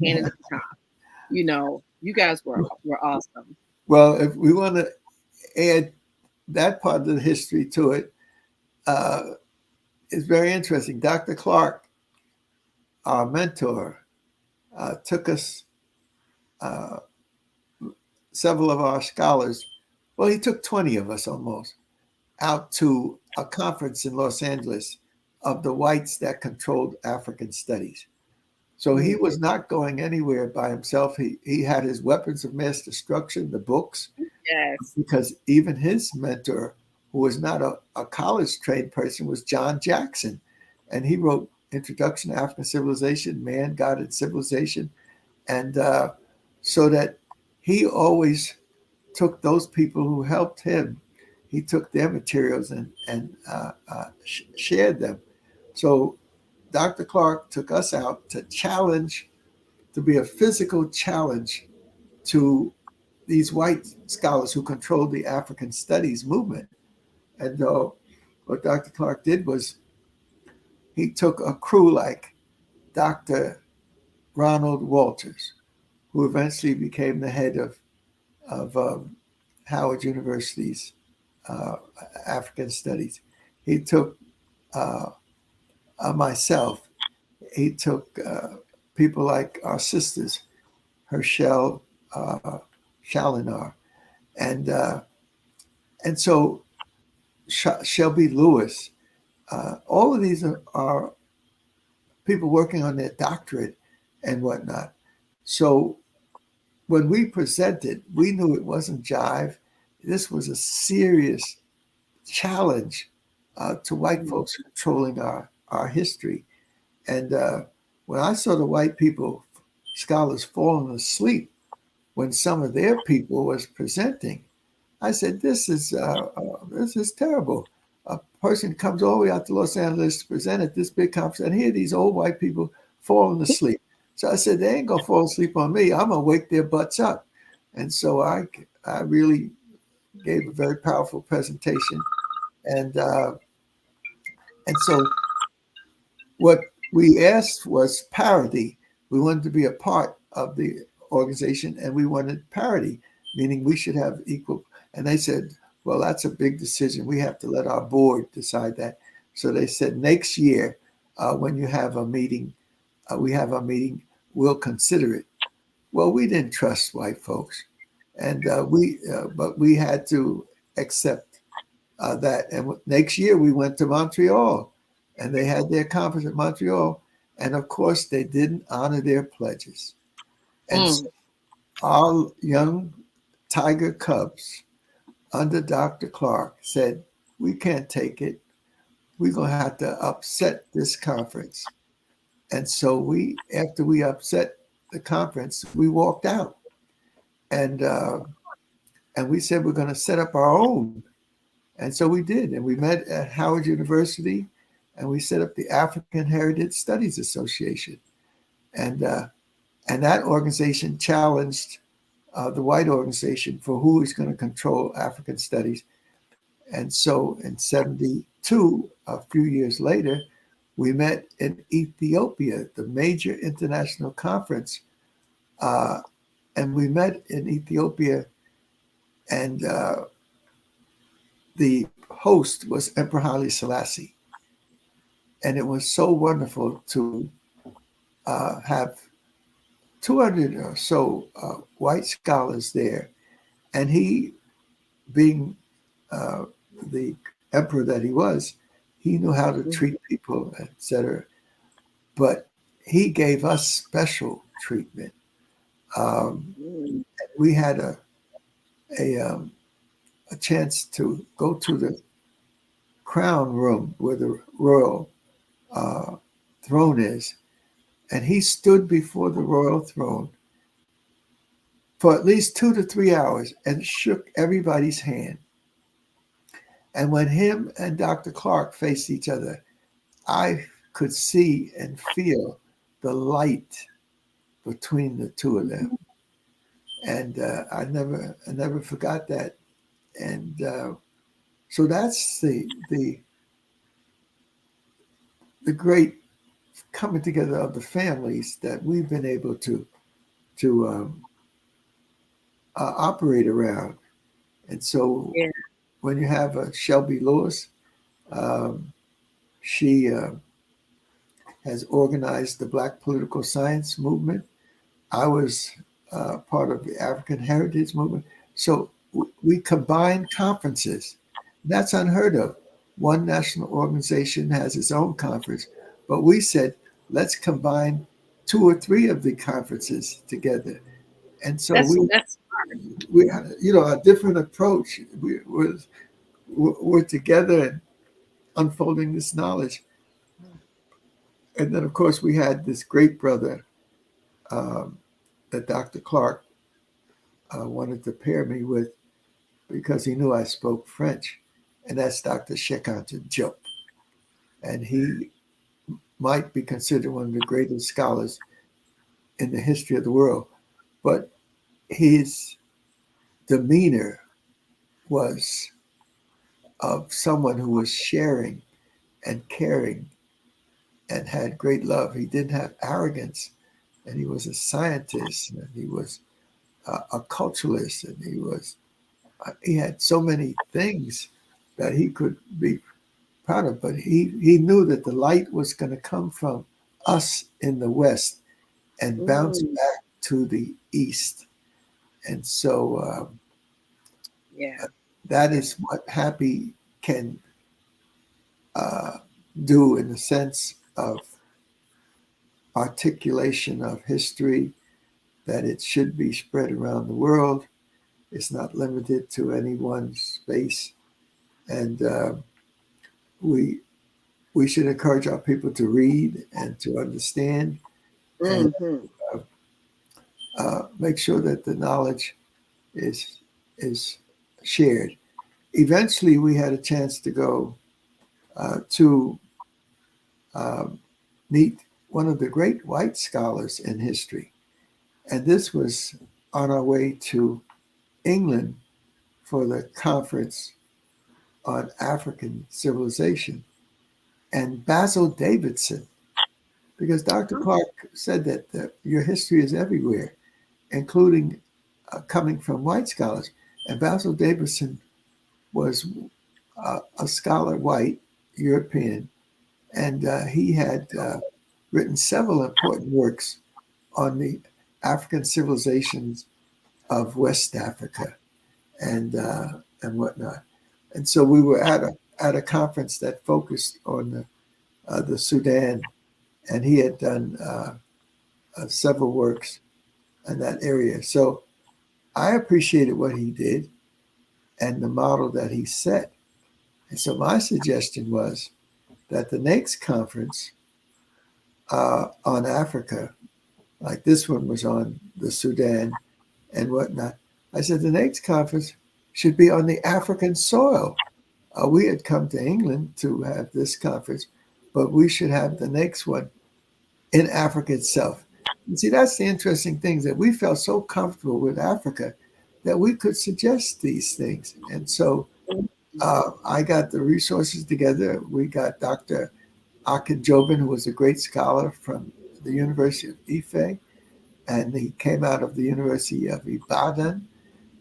You guys were awesome. Well, if we want to add that part of the history to it, it's very interesting. Dr. Clark, our mentor, took us, several of our scholars, well, he took 20 of us almost, out to a conference in Los Angeles of the whites that controlled African studies. So he was not going anywhere by himself. He had his weapons of mass destruction, the books. Yes. Because even his mentor, who was not a college-trained person, was John Jackson. And he wrote Introduction to African Civilization, Man, God, and Civilization. And so that he always took those people who helped him, he took their materials and shared them. So Dr. Clark took us out to be a physical challenge to these white scholars who controlled the African studies movement. And what Dr. Clark did was he took a crew like Dr. Ronald Walters, who eventually became the head of Howard University's African studies. He took myself. He took people like our sisters, Herschel Chalinar, and so Shelby Lewis. All of these are people working on their doctorate and whatnot. So when we presented, we knew it wasn't jive. This was a serious challenge to white folks controlling our history. And when I saw the white people, scholars falling asleep when some of their people was presenting, I said, this is terrible. A person comes all the way out to Los Angeles to present at this big conference, and here these old white people falling asleep. So I said, they ain't gonna fall asleep on me. I'm gonna wake their butts up. And so I really gave a very powerful presentation. And so what we asked was parity. We wanted to be a part of the organization, and we wanted parity, meaning we should have equal. And they said, well, that's a big decision. We have to let our board decide that. So they said, next year, when you have a meeting, we'll consider it. Well, we didn't trust white folks, and but we had to accept that. And next year we went to Montreal, and they had their conference at Montreal, and of course they didn't honor their pledges. And so our young Tiger Cubs under Dr. Clark said, we can't take it. We're going to have to upset this conference. And so after we upset the conference, we walked out. And we said, we're going to set up our own. And so we did. And we met at Howard University, and we set up the African Heritage Studies Association. And that organization challenged the white organization for who is going to control African studies. And so in 1972, a few years later, we met in Ethiopia, the major international conference. And we met in Ethiopia, and the host was Emperor Haile Selassie. And it was so wonderful to have 200 or so white scholars there. And he, being the emperor that he was, he knew how to treat people, etc. But he gave us special treatment. We had a chance to go to the crown room where the royal throne is, and he stood before the royal throne for at least 2 to 3 hours and shook everybody's hand. And when him and Dr. Clark faced each other, I could see and feel the light between the two of them. And I never forgot that. And so that's the great coming together of the families that we've been able to operate around. And so when you have Shelby Lewis, she has organized the Black Political Science movement. I was part of the African Heritage movement. So we combine conferences. That's unheard of. One national organization has its own conference, but we said, let's combine 2 or 3 of the conferences together. And so we had, a different approach. We're together and unfolding this knowledge. And then, of course, we had this great brother that Dr. Clark wanted to pair me with because he knew I spoke French, and that's Dr. Cheikh Anta Diop. And he might be considered one of the greatest scholars in the history of the world, but his demeanor was of someone who was sharing and caring and had great love. He didn't have arrogance, and he was a scientist, and he was a culturalist, and he had so many things that he could be proud of, but he knew that the light was going to come from us in the West and bounce back to the East. And so that is what HAPI can do in the sense of articulation of history, that it should be spread around the world. It's not limited to any one space. And we should encourage our people to read and to understand and make sure that the knowledge is shared. Eventually, we had a chance to go to meet one of the great white scholars in history. And this was on our way to England for the conference on African civilization. And Basil Davidson, because Dr. Clark said that your history is everywhere, including coming from white scholars. And Basil Davidson was a scholar, white, European, and he had written several important works on the African civilizations of West Africa and whatnot. And so we were at a conference that focused on the Sudan, and he had done several works in that area. So I appreciated what he did and the model that he set. And so my suggestion was that the next conference on Africa, like this one was on the Sudan and whatnot, I said the next conference should be on the African soil. We had come to England to have this conference, but we should have the next one in Africa itself. And see, that's the interesting thing, that we felt so comfortable with Africa that we could suggest these things. And so I got the resources together. We got Dr. Akinjobin, who was a great scholar from the University of Ife, and he came out of the University of Ibadan,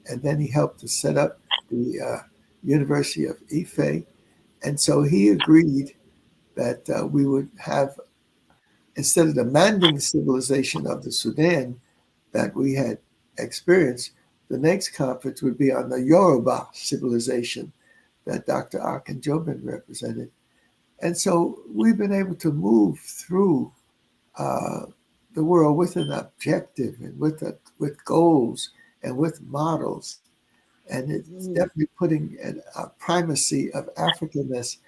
and then he helped to set up the University of Ife. And so he agreed that we would have, instead of the Manding civilization of the Sudan that we had experienced, the next conference would be on the Yoruba civilization that Dr. Akinjobin represented. And so we've been able to move through the world with an objective and with goals and with models. And it's definitely putting a primacy of Africanness,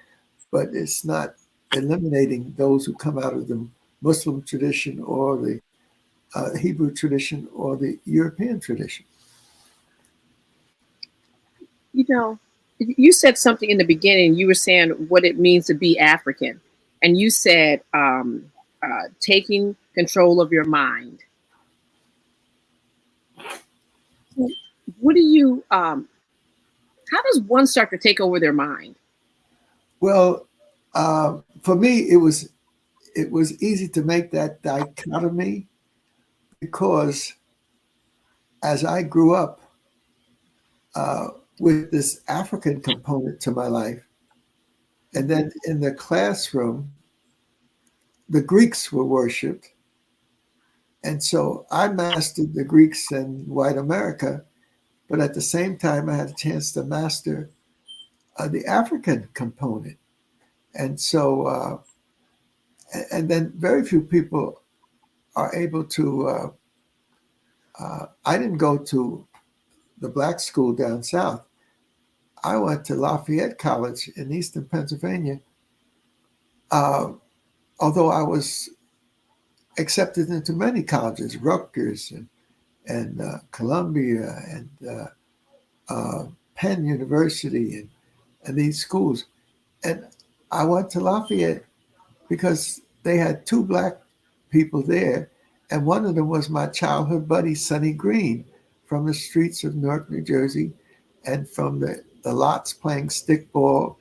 but it's not eliminating those who come out of the Muslim tradition or the Hebrew tradition or the European tradition. You know, you said something in the beginning. You were saying what it means to be African. And you said taking control of your mind. What do you, how does one start to take over their mind? Well, for me, it was easy to make that dichotomy, because as I grew up with this African component to my life, and then in the classroom, the Greeks were worshipped. And so I mastered the Greeks in white America, but at the same time, I had a chance to master the African component. And so, and then very few people are able to, I didn't go to the black school down south. I went to Lafayette College in Eastern Pennsylvania, although I was accepted into many colleges, Rutgers and Columbia and Penn University and these schools. And I went to Lafayette because they had two black people there, and one of them was my childhood buddy, Sonny Green, from the streets of Newark, New Jersey, and from the lots playing stickball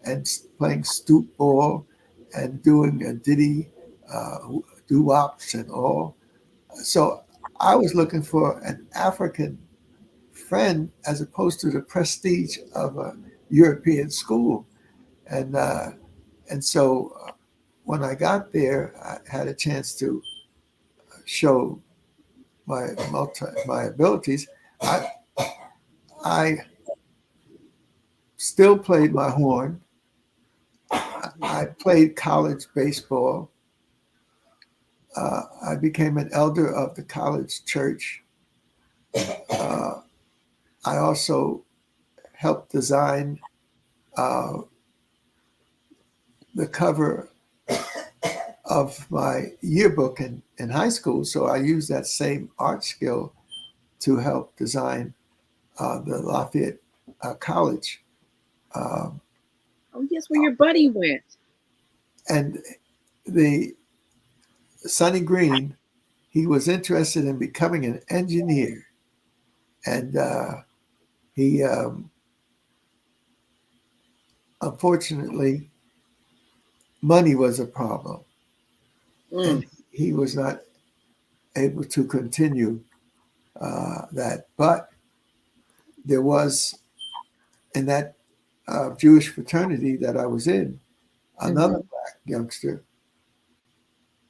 and playing stoop ball and doing a ditty, doo-wops and all. So I was looking for an African friend as opposed to the prestige of a European school. And so when I got there, I had a chance to show my abilities. I still played my horn. I played college baseball. I became an elder of the college church. I also helped design the cover of my yearbook in high school. So I used that same art skill to help design the Lafayette College. Oh, yes, where your buddy went. And the Sonny Green, he was interested in becoming an engineer. And he, unfortunately, money was a problem. And he was not able to continue that. But there was, in that Jewish fraternity that I was in, another black youngster,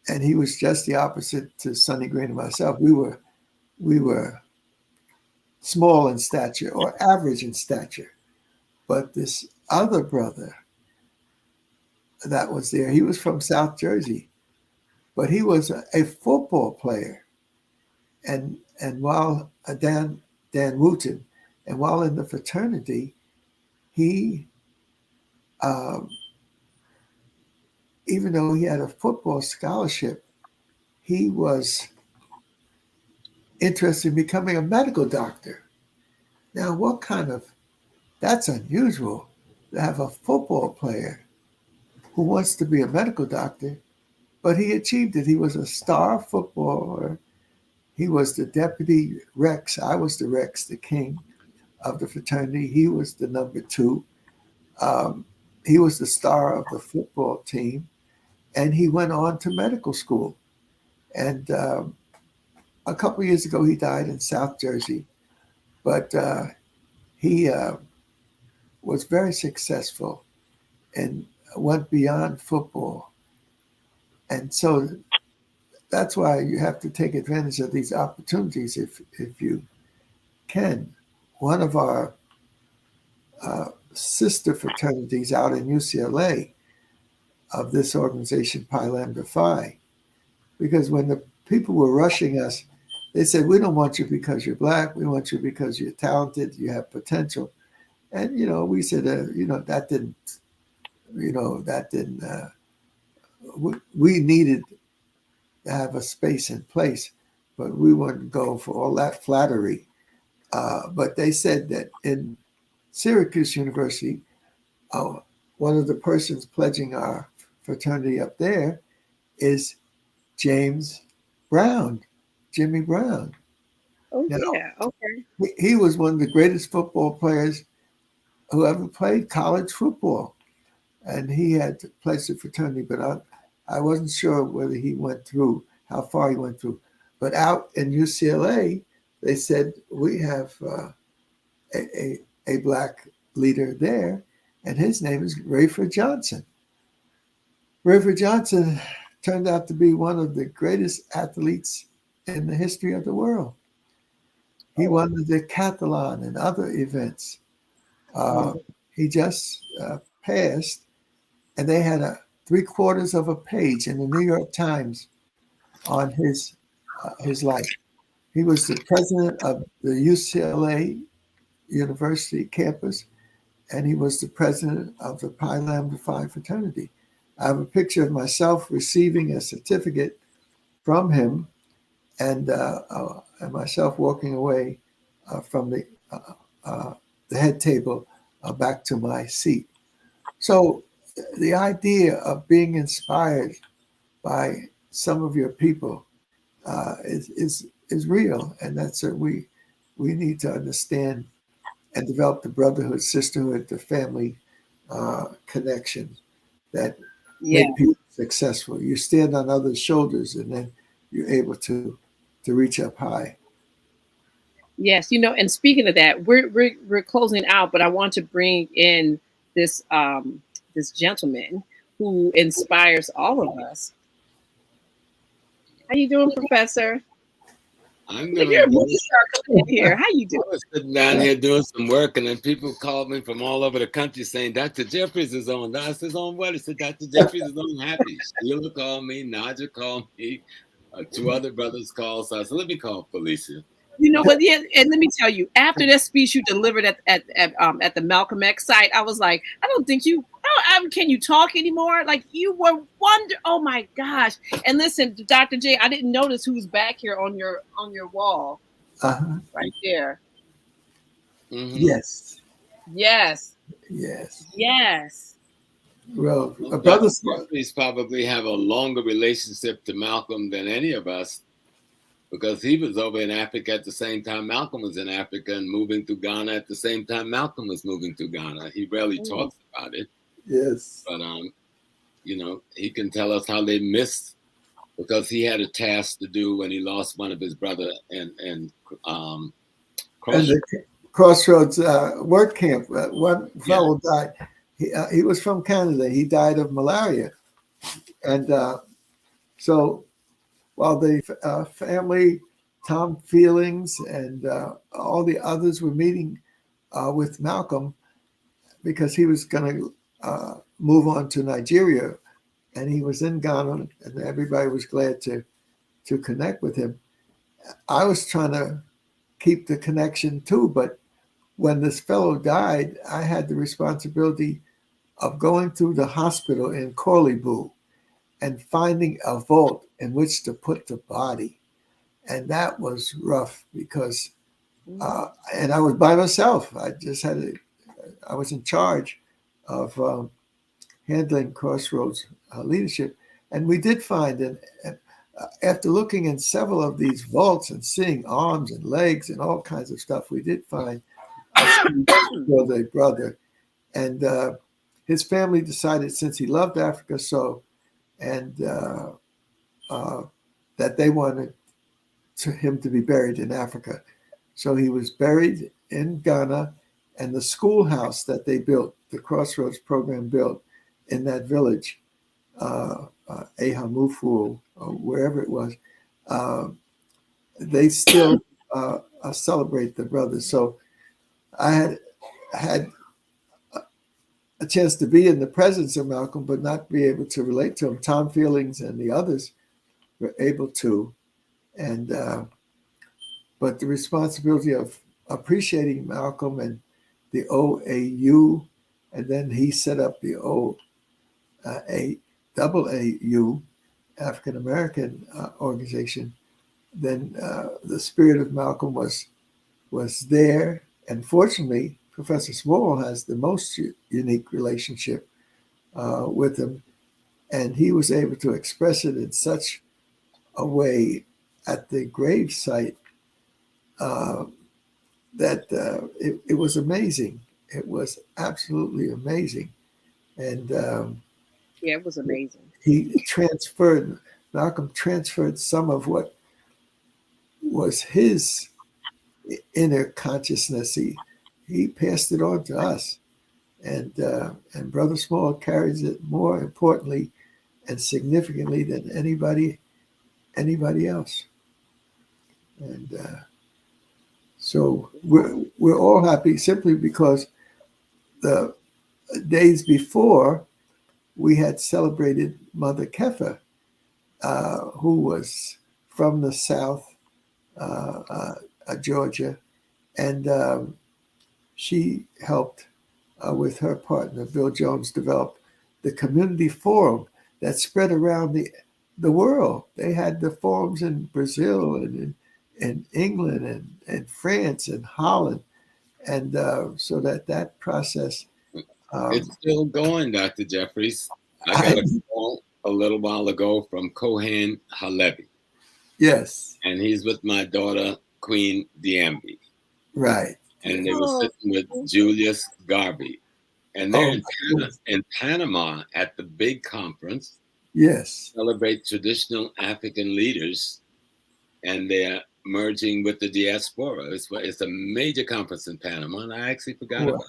and he was just the opposite to Sonny Green and myself. We were small in stature or average in stature. But this other brother that was there, he was from South Jersey, but he was a football player. And while Dan Wooten, and while in the fraternity, he, even though he had a football scholarship, he was interested in becoming a medical doctor. Now, that's unusual to have a football player who wants to be a medical doctor, but he achieved it. He was a star footballer. He was the deputy Rex. I was the Rex, the king of the fraternity. He was the number 2. He was the star of the football team, and he went on to medical school. And a couple of years ago, he died in South Jersey, but he was very successful and went beyond football. And so that's why you have to take advantage of these opportunities if you can. One of our sister fraternities out in UCLA of this organization, Pi Lambda Phi, because when the people were rushing us, they said, we don't want you because you're black. We want you because you're talented, you have potential. And, we said, we needed to have a space in place, but we wouldn't go for all that flattery. But they said that in Syracuse University, one of the persons pledging our fraternity up there is James Brown, Jimmy Brown. Oh, yeah. Okay. He was one of the greatest football players who ever played college football. And he had pledged the fraternity, but I wasn't sure whether he went through, how far he went through. But out in UCLA, they said, we have a black leader there, and his name is Rayford Johnson. Rayford Johnson turned out to be one of the greatest athletes in the history of the world. He won the decathlon and other events. He just passed, and they had 3/4 of a page in the New York Times on his life. He was the president of the UCLA University campus, and he was the president of the Pi Lambda Phi fraternity. I have a picture of myself receiving a certificate from him, and myself walking away from the head table back to my seat. So the idea of being inspired by some of your people is real, and that's what we need to understand and develop the brotherhood, sisterhood, the family connection that make people successful. You stand on others' shoulders, and then you're able to reach up high. Yes, and speaking of that, we're closing out, but I want to bring in this this gentleman who inspires all of us. How you doing, Professor? I'm doing You're a movie star coming in here. How you doing? I was sitting down here doing some work, and then people called me from all over the country saying, Dr. Jeffries is on. I said, on what? I said, Dr. Jeffries is on HAPI. Sheila called me, Naja called me, 2 other brothers called. So I said, let me call Felicia. You know what? Yeah, and let me tell you, after that speech you delivered at the Malcolm X site, I was like, I don't think you. Can you talk anymore? Like, you were oh my gosh! And listen, Dr. J, I didn't notice who's back here on your wall, right there. Mm-hmm. Yes. Well, Well, brothers. Jeffries probably have a longer relationship to Malcolm than any of us, because he was over in Africa at the same time Malcolm was in Africa and moving through Ghana at the same time Malcolm was moving through Ghana. He rarely talks about it, Yes. but he can tell us how they missed, because he had a task to do when he lost one of his brother and the Crossroads work camp. One fellow died. He was from Canada. He died of malaria, and so while the family, Tom Feelings, and all the others were meeting with Malcolm because he was going to move on to Nigeria, and he was in Ghana, and everybody was glad to connect with him. I was trying to keep the connection too, but when this fellow died, I had the responsibility of going through the hospital in Korle-Bu and finding a vault in which to put the body. And that was rough because, and I was by myself. I was in charge of handling Crossroads leadership. And we did find, and after looking in several of these vaults and seeing arms and legs and all kinds of stuff, we did find for the brother. And his family decided, since he loved Africa so, and that they wanted him to be buried in Africa. So he was buried in Ghana, and the schoolhouse that they built, the Crossroads program built in that village, Ehamufu, or wherever it was, they still celebrate the brothers. So I had a chance to be in the presence of Malcolm, but not be able to relate to him. Tom Feelings and the others were able to, and but the responsibility of appreciating Malcolm and the OAU, and then he set up the AAU, African American organization. Then the spirit of Malcolm was there, and fortunately, Professor Small has the most unique relationship with him, and he was able to express it in such a way at the grave site that it was amazing. It was absolutely amazing, and it was amazing. Malcolm transferred some of what was his inner consciousness. He passed it on to us, and Brother Small carries it more importantly and significantly than anybody else. And so we're all happy simply because the days before we had celebrated Mother Kefa, who was from the South, Georgia, and she helped with her partner, Bill Jones, develop the community forum that spread around the world. They had the forums in Brazil and in England and France and Holland. And so that process. It's still going, Dr. Jeffries. I got a call a little while ago from Kohan Halevi. Yes. And he's with my daughter, Queen Diambi. Right. And they were sitting with Julius Garvey. And they're in Panama at the big conference. Yes. Celebrate traditional African leaders. And they're merging with the diaspora. It's a major conference in Panama, and I actually forgot about it.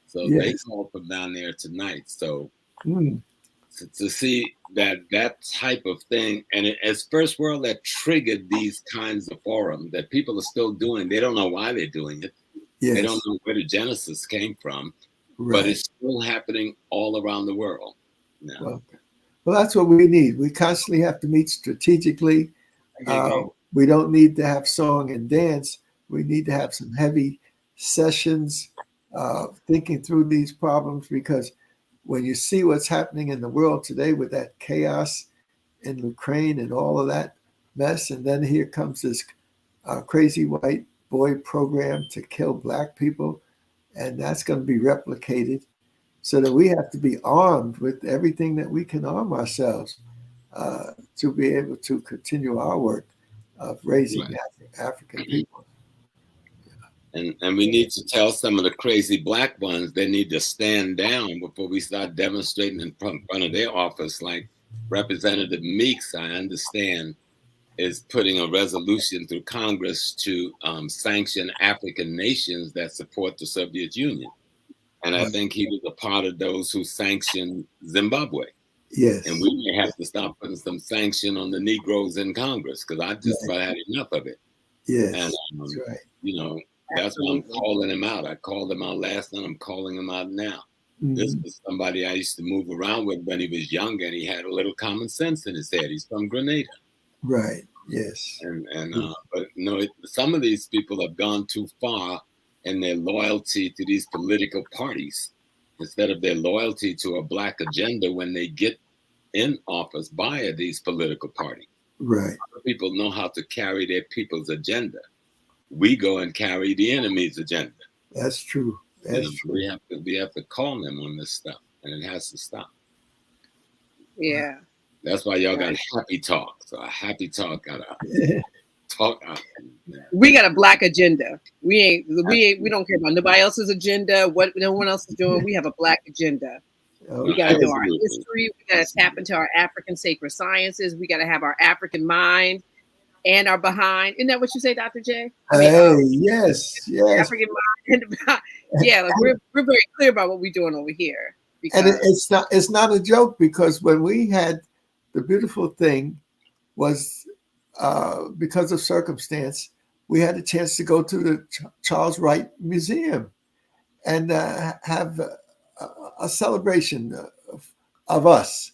So they called from down there tonight. So to see that type of thing, and it's First World that triggered these kinds of forums that people are still doing. They don't know why they're doing it. Yes. They don't know where the genesis came from, but it's still happening all around the world now. Well, that's what we need. We constantly have to meet strategically. We don't need to have song and dance. We need to have some heavy sessions, thinking through these problems, because when you see what's happening in the world today with that chaos in Ukraine and all of that mess, and then here comes this crazy white boy program to kill Black people, and that's going to be replicated. so that we have to be armed with everything that we can arm ourselves to be able to continue our work of raising African people. And we need to tell some of the crazy black ones they need to stand down before we start demonstrating in front of their office. Like Representative Meeks, I understand, is putting a resolution through Congress to sanction African nations that support the Soviet Union. And I think he was a part of those who sanctioned Zimbabwe. Yes. And we may have to start putting some sanction on the Negroes in Congress, because I just about had enough of it. Yes, and, that's right. You know, that's why I'm calling him out. I called him out last night. I'm calling him out now. Mm-hmm. This is somebody I used to move around with when he was young, and he had a little common sense in his head. He's from Grenada. Right. Yes. But no, some of these people have gone too far in their loyalty to these political parties instead of their loyalty to a black agenda when they get in office via these political parties. Right. People know how to carry their people's agenda. We go and carry the enemy's agenda. That's true. That's true. We have to call them on this stuff, and it has to stop. Yeah. That's why y'all got HAPI Talk. So a HAPI Talk got a talk. We got a black agenda. We don't care about nobody else's agenda. What no one else is doing. We have a black agenda. We got to know our history. We got to tap into our African sacred sciences. We got to have our African mind and our behind. Isn't that what you say, Dr. J? Yes. African mind and yeah, like we're very clear about what we're doing over here. And it's not a joke, because when we had the beautiful thing was because of circumstance, we had a chance to go to the Charles Wright Museum and have a celebration of us.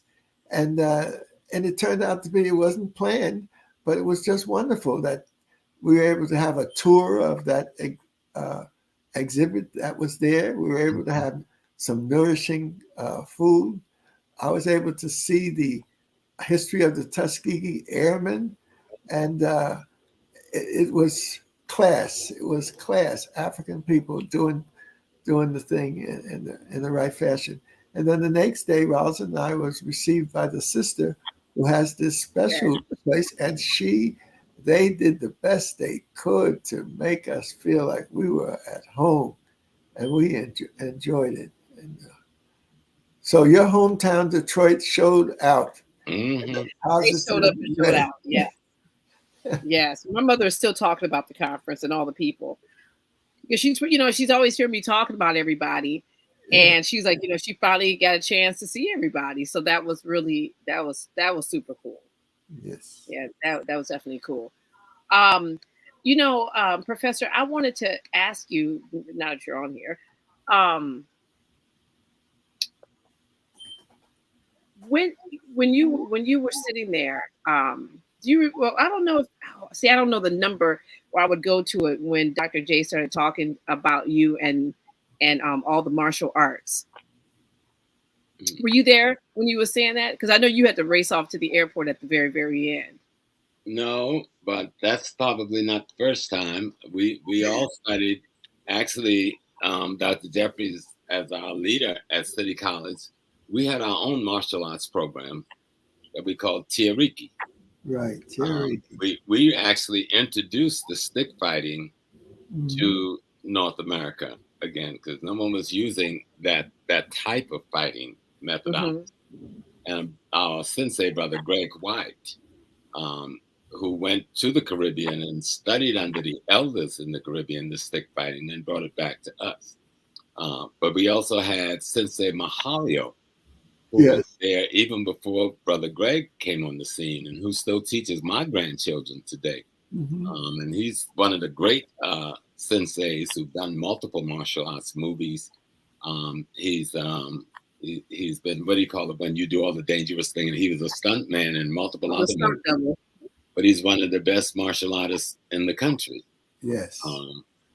And it turned out to be, it wasn't planned, but it was just wonderful that we were able to have a tour of that exhibit that was there. We were able to have some nourishing food. I was able to see the history of the Tuskegee Airmen, and it was class. It was class. African people doing the thing in the right fashion. And then the next day, Rosa and I was received by the sister who has this special place, and they did the best they could to make us feel like we were at home, and we enjoyed it. And, so your hometown, Detroit, showed out. Mm-hmm. They showed up and showed out. Yeah. Yes. My mother is still talking about the conference and all the people. Because she's always heard me talking about everybody. And she's like, she finally got a chance to see everybody. So that was really, that was super cool. Yes. Yeah, that was definitely cool. Professor, I wanted to ask you, now that you're on here, when you were sitting there, I don't know I don't know the number where I would go to it when Dr. J started talking about you and all the martial arts. Were you there when you were saying that? Because I know you had to race off to the airport at the very, very end. No, but that's probably not the first time. We all studied, actually, Dr. Jeffries as our leader at City College. We had our own martial arts program that we called Tiariki. Right, Tiariki. We actually introduced the stick fighting to North America again, because no one was using that type of fighting methodology. And our sensei brother Greg White, who went to the Caribbean and studied under the elders in the Caribbean, the stick fighting, and brought it back to us. But we also had Sensei Mahalio, who was there even before Brother Greg came on the scene, and who still teaches my grandchildren today. And he's one of the great senseis who've done multiple martial arts movies. He's been, what do you call it, when you do all the dangerous things? He was a stunt man in multiple other movies. But he's one of the best martial artists in the country. Yes.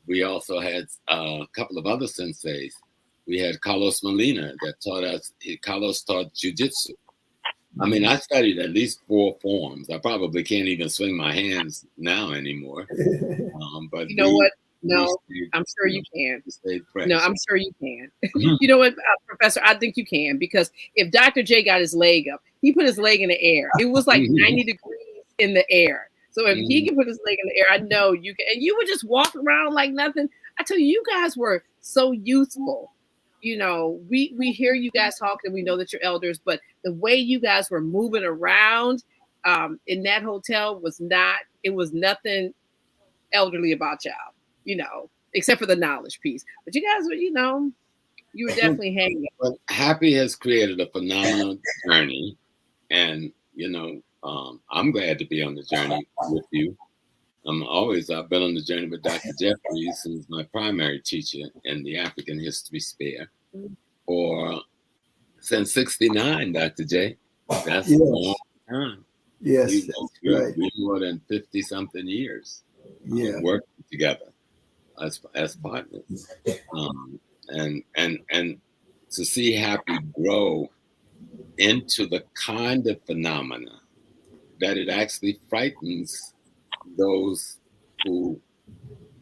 We also had a couple of other senseis. We had Carlos Molina that taught us. Carlos taught jiu-jitsu. I mean, I studied at least 4 forms. I probably can't even swing my hands now anymore. But what? No, I'm sure you can. Stay fresh. No, I'm sure you can. You know what, Professor? I think you can, because if Dr. J got his leg up, he put his leg in the air. It was like 90 degrees in the air. So if he can put his leg in the air, I know you can. And you would just walk around like nothing. I tell you, you guys were so youthful. You know, we hear you guys talk and we know that you're elders, but the way you guys were moving around in that hotel was nothing elderly about y'all, you know, except for the knowledge piece. But you guys were, you know, you were definitely hanging. But HAPI has created a phenomenal journey, and you know, I'm glad to be on the journey with you. I've been on the journey with Dr. Jeffries, who's my primary teacher in the African history sphere, since '69, Dr. J. That's a long time. Yes, we've more than 50-something years working together as partners. And to see HAPI grow into the kind of phenomena that it actually frightens those who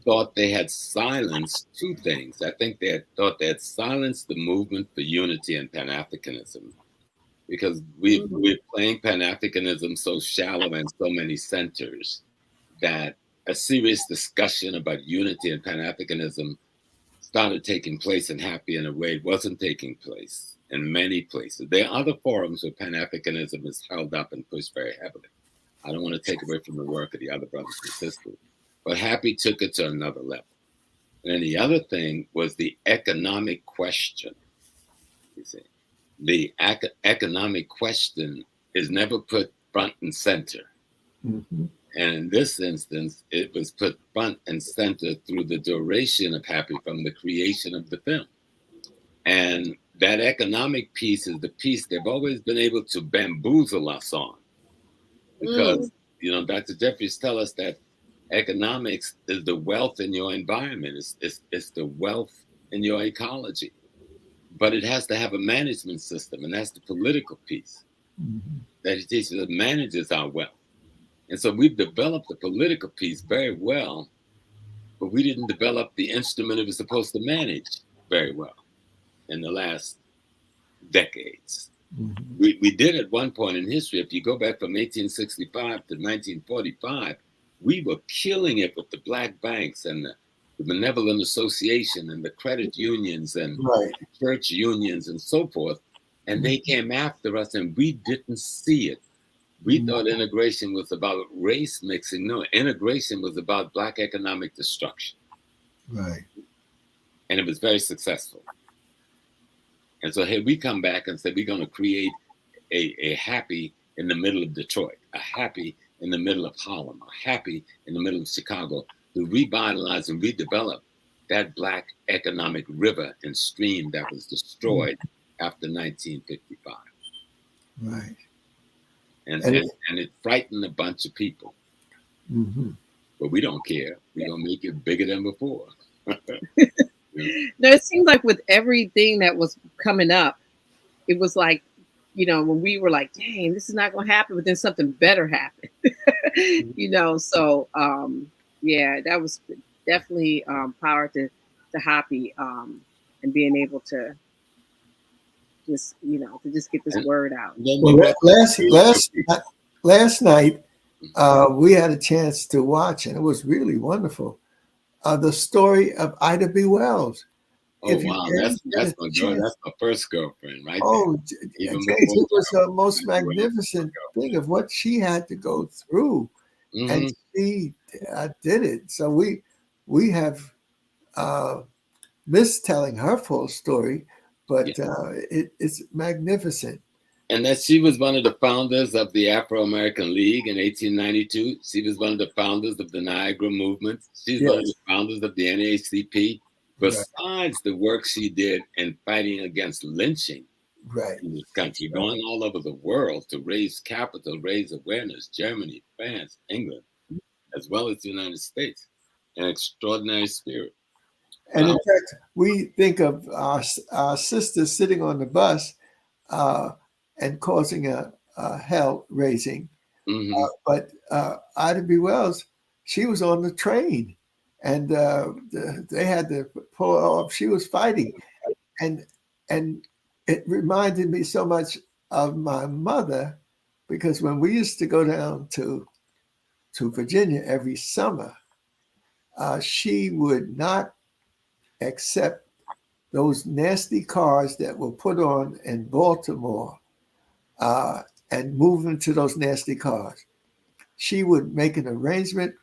thought they had silenced two things. I think they thought they had silenced the movement for unity and Pan-Africanism, because we're playing Pan-Africanism so shallow in so many centers that a serious discussion about unity and Pan-Africanism started taking place in HAPI in a way it wasn't taking place in many places. There are other forums where Pan-Africanism is held up and pushed very heavily. I don't want to take away from the work of the other brothers and sisters, but HAPI took it to another level. And then the other thing was the economic question. You see, the economic question is never put front and center. And in this instance, it was put front and center through the duration of HAPI, from the creation of the film. And that economic piece is the piece they've always been able to bamboozle us on. Because, you know, Dr. Jeffries tells us that economics is the wealth in your environment. It's the wealth in your ecology. But it has to have a management system, and that's the political piece that he teaches that manages our wealth. And so we've developed the political piece very well, but we didn't develop the instrument it was supposed to manage very well in the last decades. We did at one point in history. If you go back from 1865 to 1945, we were killing it with the black banks and the benevolent association and the credit unions and church unions and so forth. And they came after us and we didn't see it. We thought integration was about race mixing. No, integration was about black economic destruction. Right. And it was very successful. And so here we come back and say we're going to create a HAPI in the middle of Detroit, a HAPI in the middle of Harlem, a HAPI in the middle of Chicago, to revitalize and redevelop that black economic river and stream that was destroyed after 1955. Right. And it frightened a bunch of people. But we don't care. We're going to make it bigger than before. No, it seems like with everything that was coming up, it was like, you know, when we were like, dang, this is not going to happen, but then something better happened. You know, so yeah, that was definitely power to HAPI and being able to just, you know, to just get this word out. Well, last night we had a chance to watch, and it was really wonderful. The story of Ida B. Wells. Oh, wow. That's my girl. That's my first girlfriend, right? Oh, it was the most magnificent thing of what she had to go through. And she did it. So we have missed telling her full story, but it's magnificent. And that she was one of the founders of the Afro-American League in 1892. She was one of the founders of the Niagara Movement. She's one of the founders of the NAACP. Besides the work she did in fighting against lynching in this country, going all over the world to raise capital, raise awareness, Germany, France, England, as well as the United States. An extraordinary spirit. And in fact, we think of our sister sitting on the bus and causing a hell raising. But Ida B. Wells, she was on the train and they had to pull her off. She was fighting, and it reminded me so much of my mother, because when we used to go down to Virginia every summer, she would not accept those nasty cars that were put on in Baltimore and move into those nasty cars. She would make an arrangement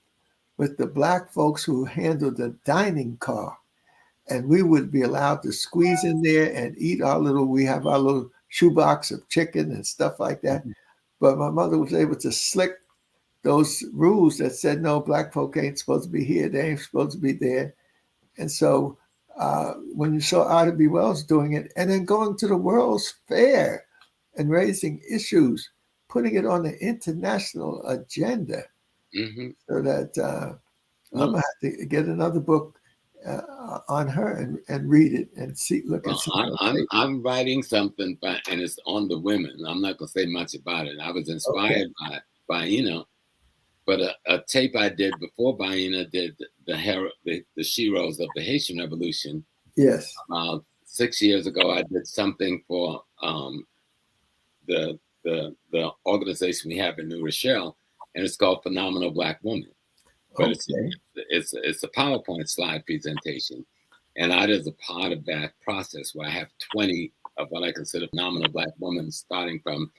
with the black folks who handled the dining car, and we would be allowed to squeeze in there and eat we have our little shoebox of chicken and stuff like that. But my mother was able to slick those rules that said, no, black folk ain't supposed to be here, they ain't supposed to be there. And so when you saw Ida B. Wells doing it, and then going to the World's Fair and raising issues, putting it on the international agenda, so that I'm going to have to get another book on her and read it and look at some. I'm writing something, and it's on the women. I'm not going to say much about it. I was inspired by Ina, but a tape I did before Baina did the Sheroes of the Haitian Revolution. Yes. About 6 years ago, I did something for the organization we have in New Rochelle, and it's called Phenomenal Black Woman. But it's a PowerPoint slide presentation, and I is a part of that process where I have 20 of what I consider phenomenal Black women, starting from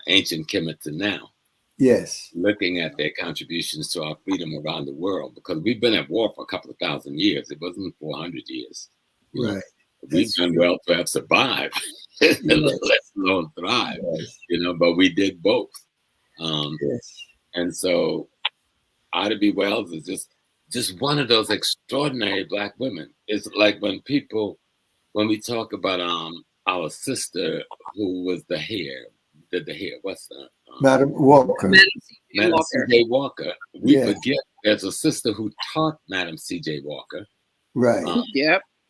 ancient Kemet to now. Yes, looking at their contributions to our freedom around the world, because we've been at war for a couple of thousand years. It wasn't 400 years. Right. We've done well to have survived, let alone thrive. Yes. But we did both. And so Ida B. Wells is just one of those extraordinary Black women. It's like when we talk about our sister who was did the hair, what's that? Madam Walker. Madam C.J. Walker. We forget there's a sister who taught Madam C.J. Walker. Right.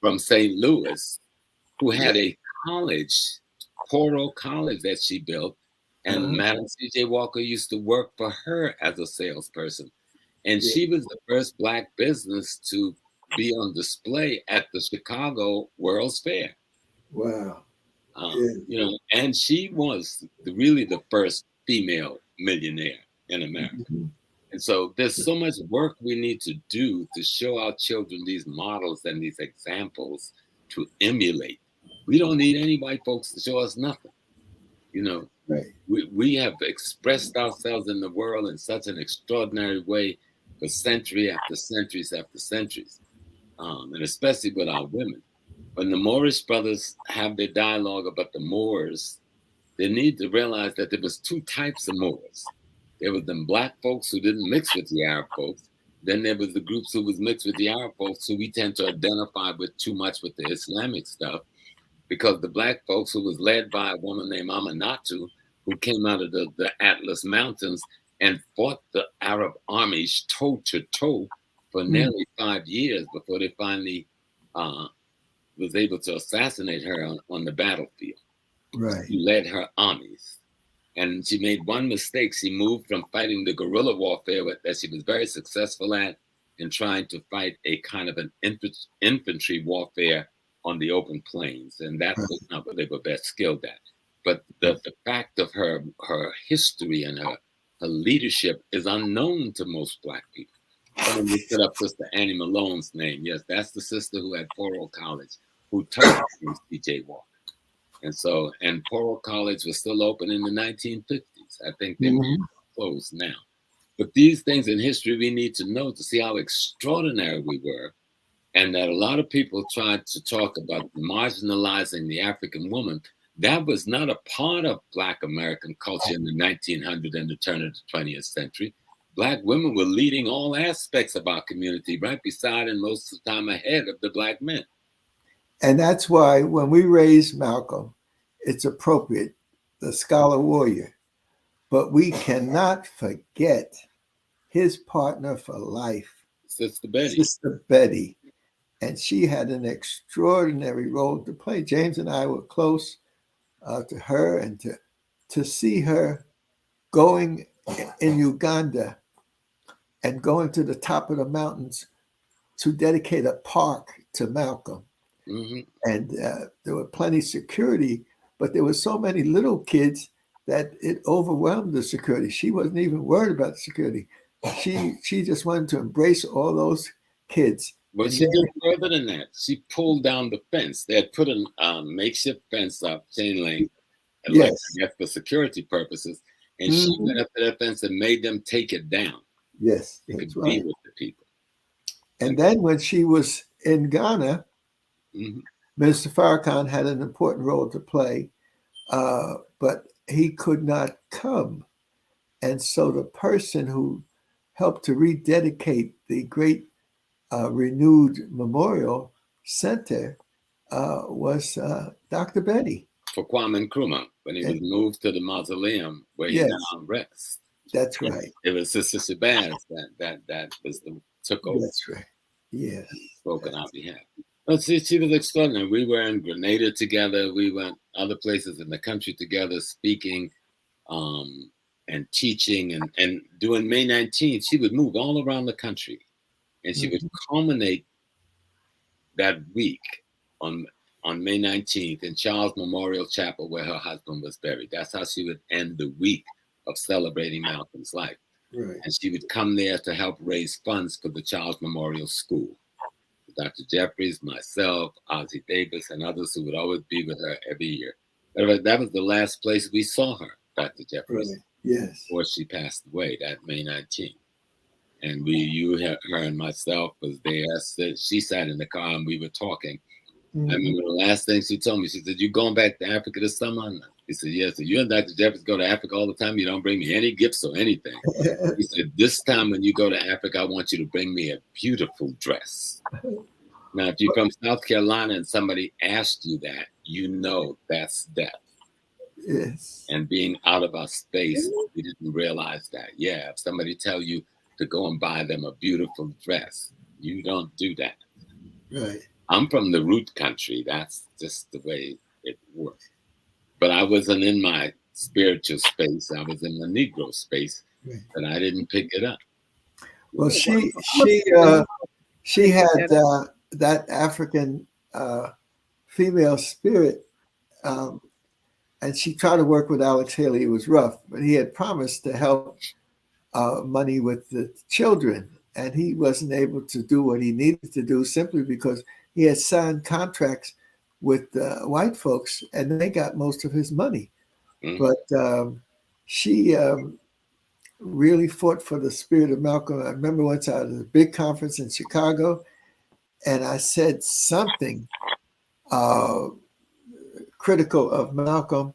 From St. Louis, who had a college, Poro College, that she built. And Madam C.J. Walker used to work for her as a salesperson. And she was the first Black business to be on display at the Chicago World's Fair. Wow. And she was really the first female millionaire in America. And so there's so much work we need to do to show our children these models and these examples to emulate. We don't need any white folks to show us nothing. Right. We have expressed ourselves in the world in such an extraordinary way for century after centuries after centuries, and especially with our women. When the Moorish brothers have their dialogue about the Moors, they need to realize that there was two types of Moors. There was them Black folks who didn't mix with the Arab folks. Then there was the groups who was mixed with the Arab folks, who we tend to identify with too much with the Islamic stuff, because the Black folks who was led by a woman named Amanatu, who came out of the Atlas Mountains and fought the Arab armies toe to toe for nearly 5 years before they finally was able to assassinate her on the battlefield. Right. She led her armies. And she made one mistake. She moved from fighting the guerrilla warfare that she was very successful at and trying to fight a kind of an infantry warfare on the open plains. And that was not what they were best skilled at. But the fact of her history and her leadership is unknown to most Black people. Someone just set up Sister Annie Malone's name. Yes, that's the sister who had Poro College, who taught C.J. Walker. And Poro College was still open in the 1950s. I think they may be closed now. But these things in history we need to know to see how extraordinary we were, and that a lot of people tried to talk about marginalizing the African woman. That was not a part of Black American culture in the 1900s and the turn of the 20th century. Black women were leading all aspects of our community, right beside and most of the time ahead of the Black men. And that's why when we raise Malcolm, it's appropriate, the scholar warrior. But we cannot forget his partner for life, Sister Betty. Sister Betty. And she had an extraordinary role to play. James and I were close to her, and to see her going in Uganda and going to the top of the mountains to dedicate a park to Malcolm. Mm-hmm. And there were plenty of security, but there were so many little kids that it overwhelmed the security. She wasn't even worried about the security. She just wanted to embrace all those kids. But And she then- did further than that. She pulled down the fence. They had put a makeshift fence up, chain link, and Yes. like for security purposes. And she went up to that fence and made them take it down. Yes, They that's could right. be with the people. And then when she was in Ghana, Mm-hmm. Minister Farrakhan had an important role to play, but he could not come. And so the person who helped to rededicate the great renewed memorial center was Dr. Betty. For Kwame Nkrumah, when he was moved to the mausoleum where he Yes. now rests. That's right. It was Sister Shabazz that was took over. That's right. Yes. Spoke on our behalf. But she was extraordinary. We were in Grenada together. We went other places in the country together, speaking and teaching and doing May 19th. She would move all around the country, and she would culminate that week on May 19th in Charles Memorial Chapel where her husband was buried. That's how she would end the week of celebrating Malcolm's life. Right. And she would come there to help raise funds for the Charles Memorial School. Dr. Jeffries, myself, Ozzie Davis, and others who would always be with her every year. That was the last place we saw her, Dr. Jeffries, Right. Yes. before she passed away, that May 19th. And her and myself was there. She sat in the car and we were talking. Mm-hmm. I remember the last thing she told me, she said, "You going back to Africa this summer?" He said, "Yes." So you and Dr. Jeffries go to Africa all the time. You don't bring me any gifts or anything. He said, "This time when you go to Africa, I want you to bring me a beautiful dress." Now, if you're from South Carolina and somebody asked you that, you know that's death. Yes. And being out of our space, we didn't realize that. Yeah, if somebody tell you to go and buy them a beautiful dress, you don't do that. Right. I'm from the root country. That's just the way it works. But I wasn't in my spiritual space. I was in the Negro space, but I didn't pick it up. Well, she had that African female spirit, and she tried to work with Alex Haley. It was rough, but he had promised to help money with the children, and he wasn't able to do what he needed to do simply because he had signed contracts with white folks, and they got most of his money. Mm-hmm. But she really fought for the spirit of Malcolm. I remember once I was at a big conference in Chicago, and I said something critical of Malcolm.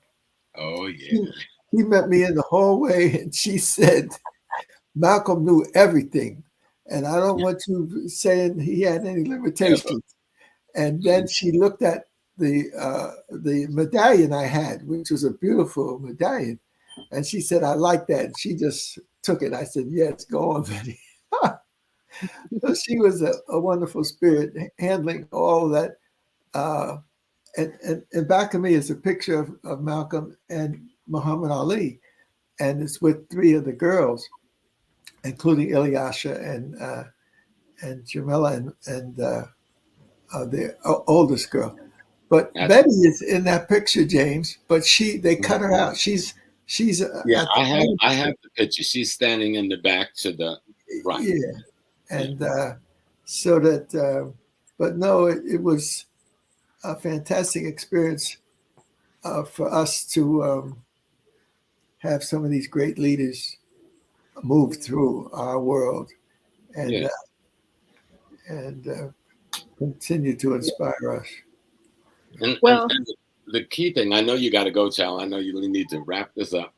Oh, yeah. He met me in the hallway, and she said, "Malcolm knew everything, and I don't want you saying he had any limitations." And then she looked at the medallion I had, which was a beautiful medallion, and she said, "I like that." And she just took it. I said, "Yes, go on, Betty." So she was a wonderful spirit, handling all that. And back of me is a picture of Malcolm and Muhammad Ali, and it's with three of the girls, including Ilyasha and Jamila and the oldest girl. But Betty is in that picture, James. But they cut her out. She's yeah. I have the picture. She's standing in the back to the right. Yeah, and so that. But no, it was a fantastic experience for us to have some of these great leaders move through our world and continue to inspire us. And the key thing, I know you got to go, Chal. I know you really need to wrap this up.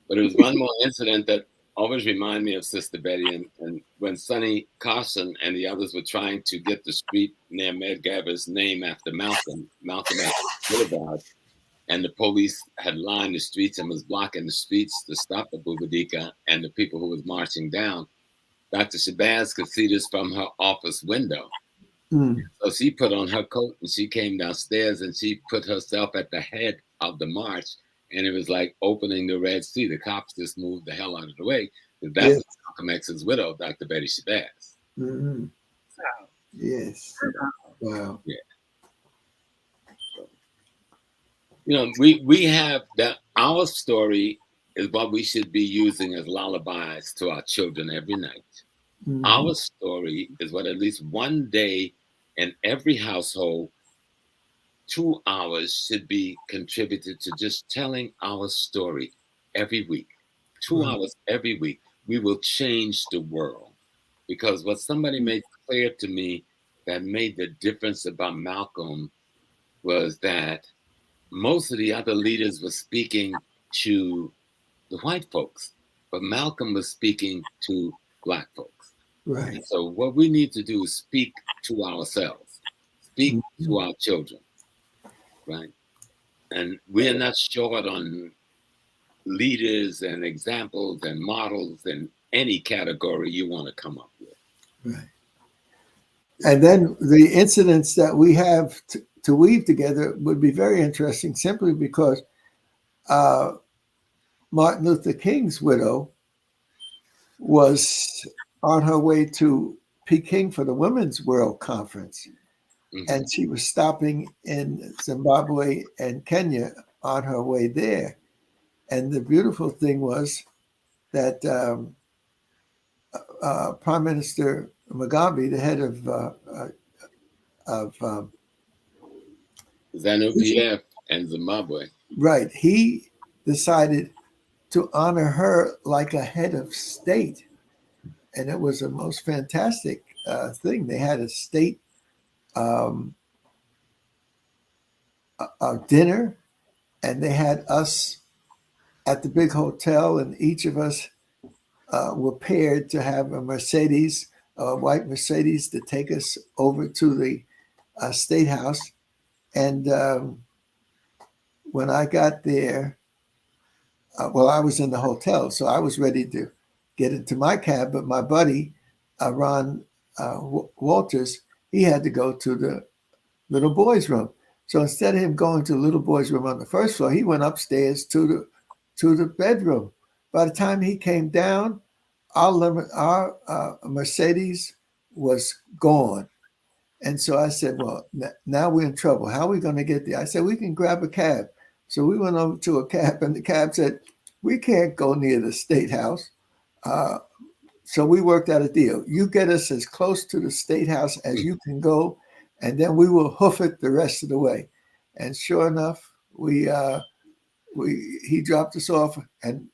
But there was one more incident that always reminded me of Sister Betty. And when Sonny Carson and the others were trying to get the street near Medgaver's name after Malcolm X Boulevard, and the police had lined the streets and was blocking the streets to stop the Bubadika and the people who was marching down, Dr. Shabazz could see this from her office window. So she put on her coat and she came downstairs and she put herself at the head of the march, and it was like opening the Red Sea. The cops just moved the hell out of the way. That was Malcolm X's widow, Dr. Betty Shabazz. Mm-hmm. Yes. Wow. Yeah. You know, we have that. Our story is what we should be using as lullabies to our children every night. Mhm. Our story is what at least one day in every household, 2 hours should be contributed to just telling our story every week. 2 Right. hours every week. We will change the world. Because what somebody made clear to me that made the difference about Malcolm was that most of the other leaders were speaking to the white folks, but Malcolm was speaking to Black folks. Right. And so what we need to do is speak to ourselves, speak to our children, right? And we're not short on leaders and examples and models in any category you want to come up with. Right. And then the incidents that we have to weave together would be very interesting simply because Martin Luther King's widow was on her way to Peking for the Women's World Conference. Mhm. And she was stopping in Zimbabwe and Kenya on her way there. And the beautiful thing was that Prime Minister Mugabe, the head of ZANU-PF and Zimbabwe. right, he decided to honor her like a head of state. And it was a most fantastic thing. They had a state dinner, and they had us at the big hotel, and each of us were paired to have a Mercedes, a white Mercedes, to take us over to the State House. And when I got there, well, I was in the hotel, so I was ready to get into my cab, but my buddy, Ron Walters, he had to go to the little boy's room. So instead of him going to the little boy's room on the first floor, he went upstairs to the bedroom. By the time he came down, our Mercedes was gone. And so I said, well, now we're in trouble. How are we going to get there? I said, we can grab a cab. So we went over to a cab, and the cab said, we can't go near the State House. So we worked out a deal. You get us as close to the State House as you can go, and then we will hoof it the rest of the way. And sure enough, he dropped us off. And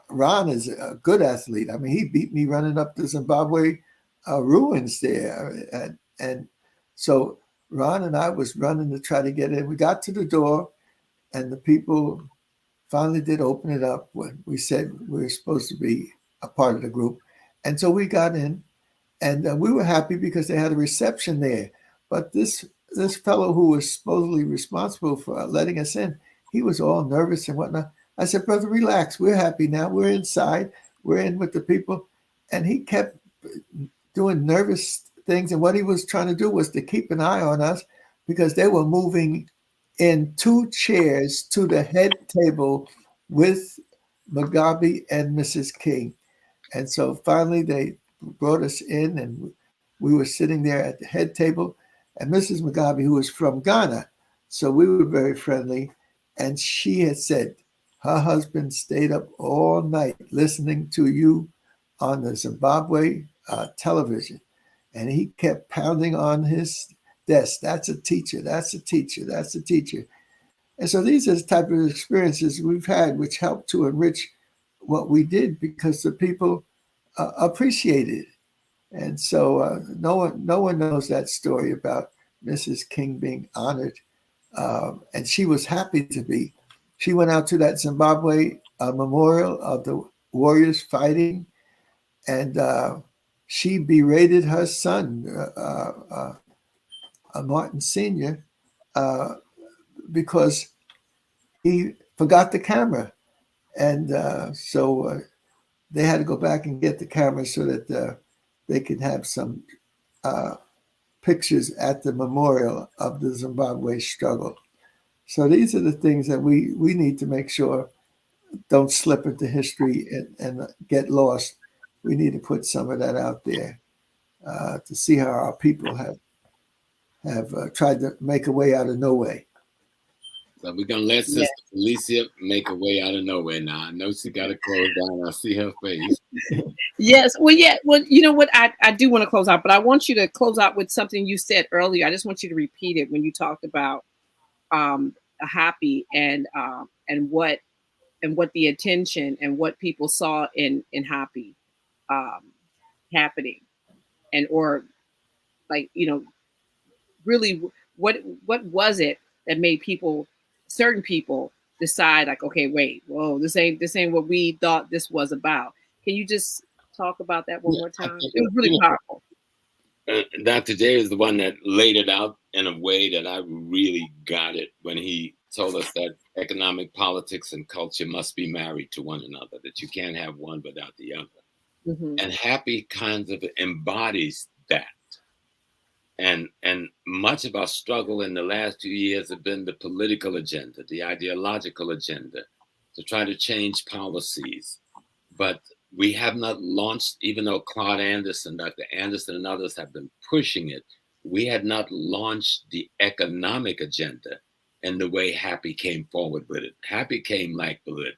Ron is a good athlete. I mean, he beat me running up the Zimbabwe ruins there. And so Ron and I was running to try to get in. We got to the door, and the people finally did open it up when we said we were supposed to be a part of the group. And so we got in, and we were happy because they had a reception there. But this fellow who was supposedly responsible for letting us in, he was all nervous and whatnot. I said, brother, relax. We're happy now. We're inside. We're in with the people. And he kept doing nervous things. And what he was trying to do was to keep an eye on us because they were moving in 2 chairs to the head table with Mugabe and Mrs. King. And so finally they brought us in, and we were sitting there at the head table. And Mrs. Mugabe, who was from Ghana, so we were very friendly. And she had said her husband stayed up all night listening to you on the Zimbabwe television. And he kept pounding on his desk. That's a teacher. That's a teacher. That's a teacher. And so these are the type of experiences we've had, which helped to enrich what we did because the people appreciated it. And so no one knows that story about Mrs. King being honored. And she was happy to be. She went out to that Zimbabwe memorial of the warriors fighting, and she berated her son, Martin Sr., because he forgot the camera. And so they had to go back and get the camera so that they could have some pictures at the memorial of the Zimbabwe struggle. So these are the things that we need to make sure don't slip into history and get lost. We need to put some of that out there. to see how our people have tried to make a way out of no way. So we're going to let Sister Felicia make a way out of nowhere now. I know she got to close down. I see her face. Yes. Well, you know what? I do want to close out, but I want you to close out with something you said earlier. I just want you to repeat it when you talked about HAPI and what the attention and what people saw in HAPI happening, and or like, you know, really what was it that made certain people decide like, okay, wait, whoa, this ain't what we thought this was about. Can you just talk about that one more time? It was really powerful. Dr. J is the one that laid it out in a way that I really got it when he told us that economic, politics, and culture must be married to one another, that you can't have one without the other. Mm-hmm. And HAPI kind of embodies that. And much of our struggle in the last few years have been the political agenda, the ideological agenda, to try to change policies. But we have not launched, even though Claude Anderson, Dr. Anderson, and others have been pushing it, we had not launched the economic agenda in the way HAPI came forward with it. HAPI came like the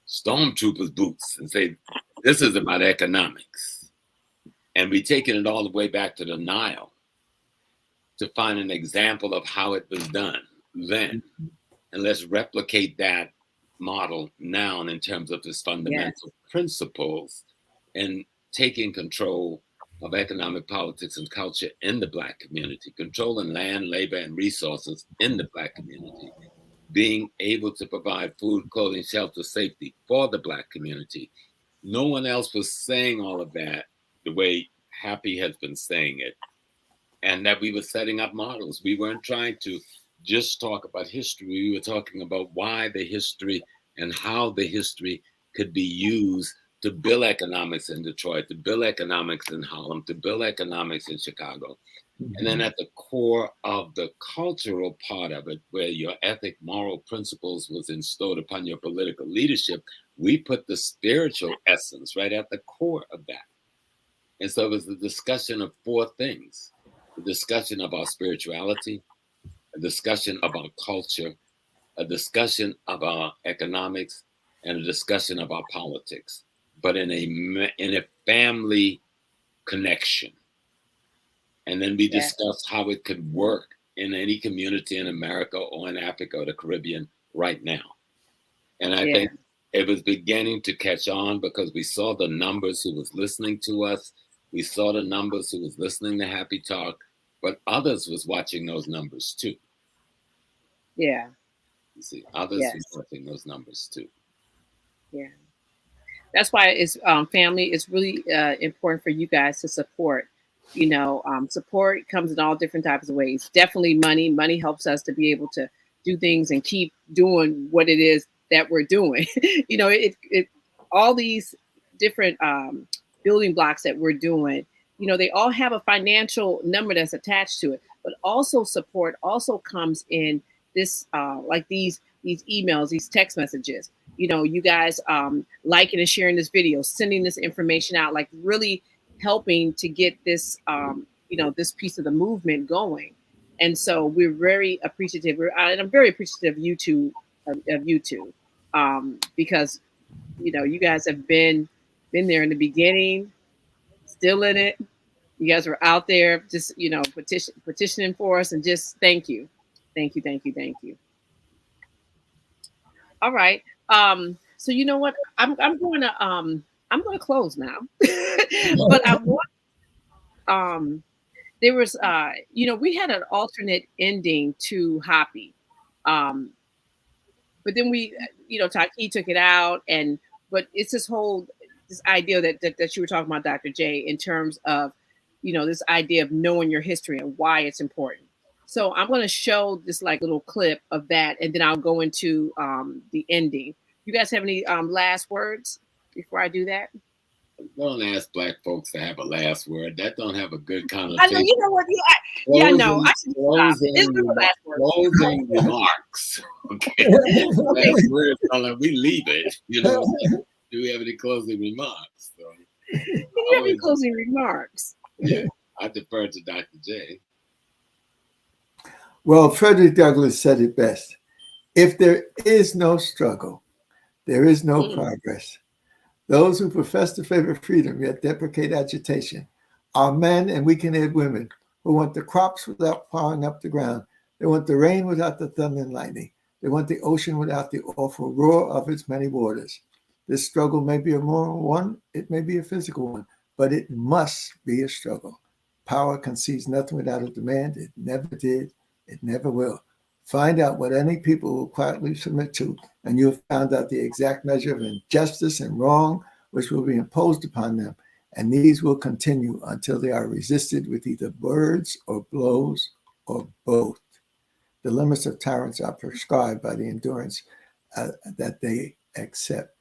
stormtroopers' boots and say, this is about economics. And we've taken it all the way back to the Nile to find an example of how it was done then. And let's replicate that model now in terms of its fundamental principles and taking control of economic, politics, and culture in the Black community, controlling land, labor, and resources in the Black community, being able to provide food, clothing, shelter, safety for the Black community. No one else was saying all of that the way HAPI has been saying it, and that we were setting up models. We weren't trying to just talk about history. We were talking about why the history and how the history could be used to build economics in Detroit, to build economics in Harlem, to build economics in Chicago. Mm-hmm. And then at the core of the cultural part of it, where your ethic, moral principles was installed upon your political leadership, we put the spiritual essence right at the core of that. And so it was a discussion of four things: a discussion of our spirituality, a discussion of our culture, a discussion of our economics, and a discussion of our politics, but in a family connection. And then we discussed how it could work in any community in America or in Africa or the Caribbean right now. And I think it was beginning to catch on because we saw the numbers who was listening to us. We saw the numbers who was listening to HAPI Talk, but others was watching those numbers too. Yeah. You see, others was watching those numbers too. Yeah. That's why it's family. It's really important for you guys to support. You know, support comes in all different types of ways. Definitely money. Money helps us to be able to do things and keep doing what it is that we're doing. You know, it all these different building blocks that we're doing, you know, they all have a financial number that's attached to it, but also support also comes in this, like these emails, these text messages, you know, you guys liking and sharing this video, sending this information out, like really helping to get this, you know, this piece of the movement going. And so we're very appreciative. And I'm very appreciative of you two, because, you know, you guys have been there in the beginning, still in it. You guys were out there just, you know, petitioning for us, and just thank you. Thank you, thank you, thank you. All right. So you know what? I'm going to close now. But I want there was you know, we had an alternate ending to HAPI. But then we, you know, Taki took it out, but it's this idea that you were talking about, Dr. J, in terms of, you know, this idea of knowing your history and why it's important. So I'm going to show this like little clip of that, and then I'll go into the ending. You guys have any last words before I do that? Don't ask Black folks to have a last word. That don't have a good connotation. I know, you know what? I know. I should stop. It's the last word. Closing remarks. Okay. Last word, we leave it. You know, do we have any closing remarks? So, do you have any closing remarks? I defer to Dr. J. Well, Frederick Douglass said it best. If there is no struggle, there is no progress. Those who profess to favor freedom yet deprecate agitation are men and weak-haired women who want the crops without plowing up the ground. They want the rain without the thunder and lightning. They want the ocean without the awful roar of its many waters. This struggle may be a moral one, it may be a physical one, but it must be a struggle. Power concedes nothing without a demand. It never did. It never will. Find out what any people will quietly submit to, and you'll find out the exact measure of injustice and wrong which will be imposed upon them. And these will continue until they are resisted with either words or blows or both. The limits of tyrants are prescribed by the endurance that they accept.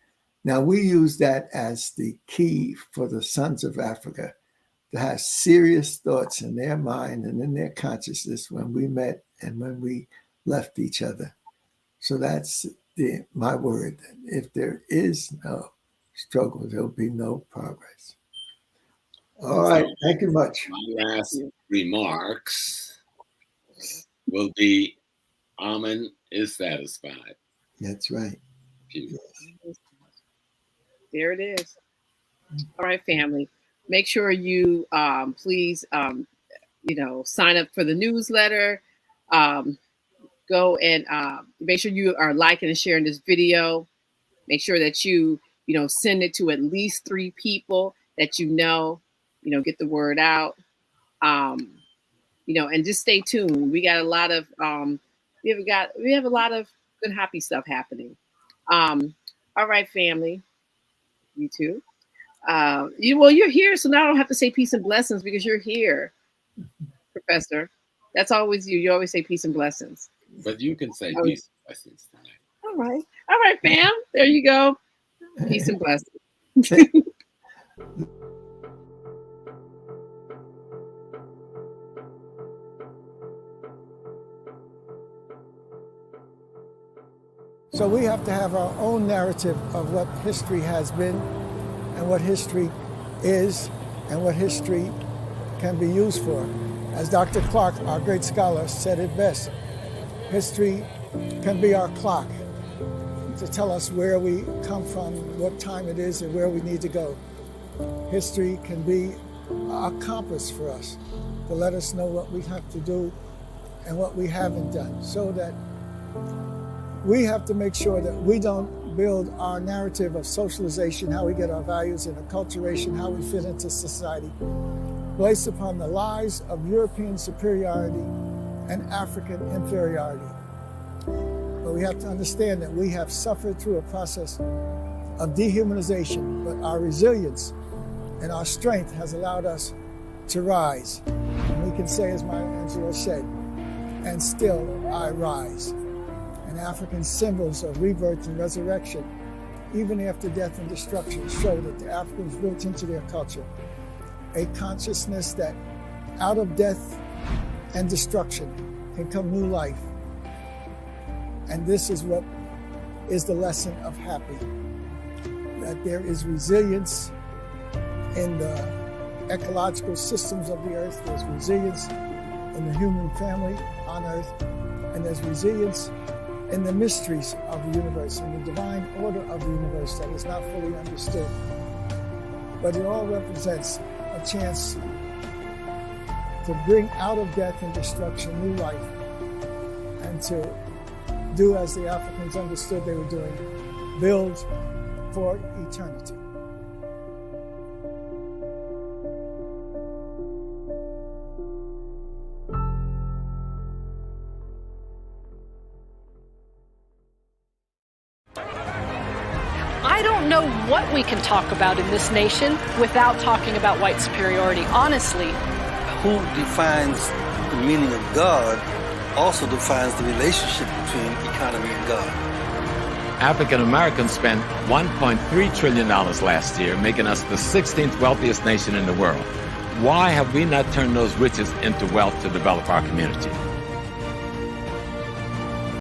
Now, we use that as the key for the sons of Africa to have serious thoughts in their mind and in their consciousness when we met and when we left each other. So that's my word. If there is no struggle, there'll be no progress. All right, thank you much. My last remarks will be, Amen is satisfied. That's right. There it is. All right, family. Make sure you please, sign up for the newsletter. Go and make sure you are liking and sharing this video. Make sure that you send it to at least 3 people that get the word out. And just stay tuned. We got a lot of we have a lot of good happy stuff happening. All right, family. You too. You're here, so now I don't have to say peace and blessings because you're here, Professor. That's always you. You always say peace and blessings. But you can say peace and blessings tonight. All right, fam. There you go. Peace and blessings. So we have to have our own narrative of what history has been and what history is and what history can be used for. As Dr. Clark, our great scholar, said it best, history can be our clock to tell us where we come from, what time it is, and where we need to go. History can be a compass for us to let us know what we have to do and what we haven't done, so that we have to make sure that we don't build our narrative of socialization, how we get our values, and acculturation, how we fit into society, based upon the lies of European superiority and African inferiority. But we have to understand that we have suffered through a process of dehumanization, but our resilience and our strength has allowed us to rise. And we can say, as Maya Angelou said, and still I rise. And African symbols of rebirth and resurrection, even after death and destruction, show that the Africans built into their culture a consciousness that out of death and destruction can come new life. And this is what is the lesson of HAPI, that there is resilience in the ecological systems of the earth, there's resilience in the human family on earth, and there's resilience in the mysteries of the universe, in the divine order of the universe that is not fully understood. But it all represents a chance to bring out of death and destruction new life, and to do as the Africans understood they were doing, build for eternity. I don't know what we can talk about in this nation without talking about white superiority, honestly. Who defines the meaning of God also defines the relationship between economy and God. African Americans spent $1.3 trillion last year, making us the 16th wealthiest nation in the world. Why have we not turned those riches into wealth to develop our community?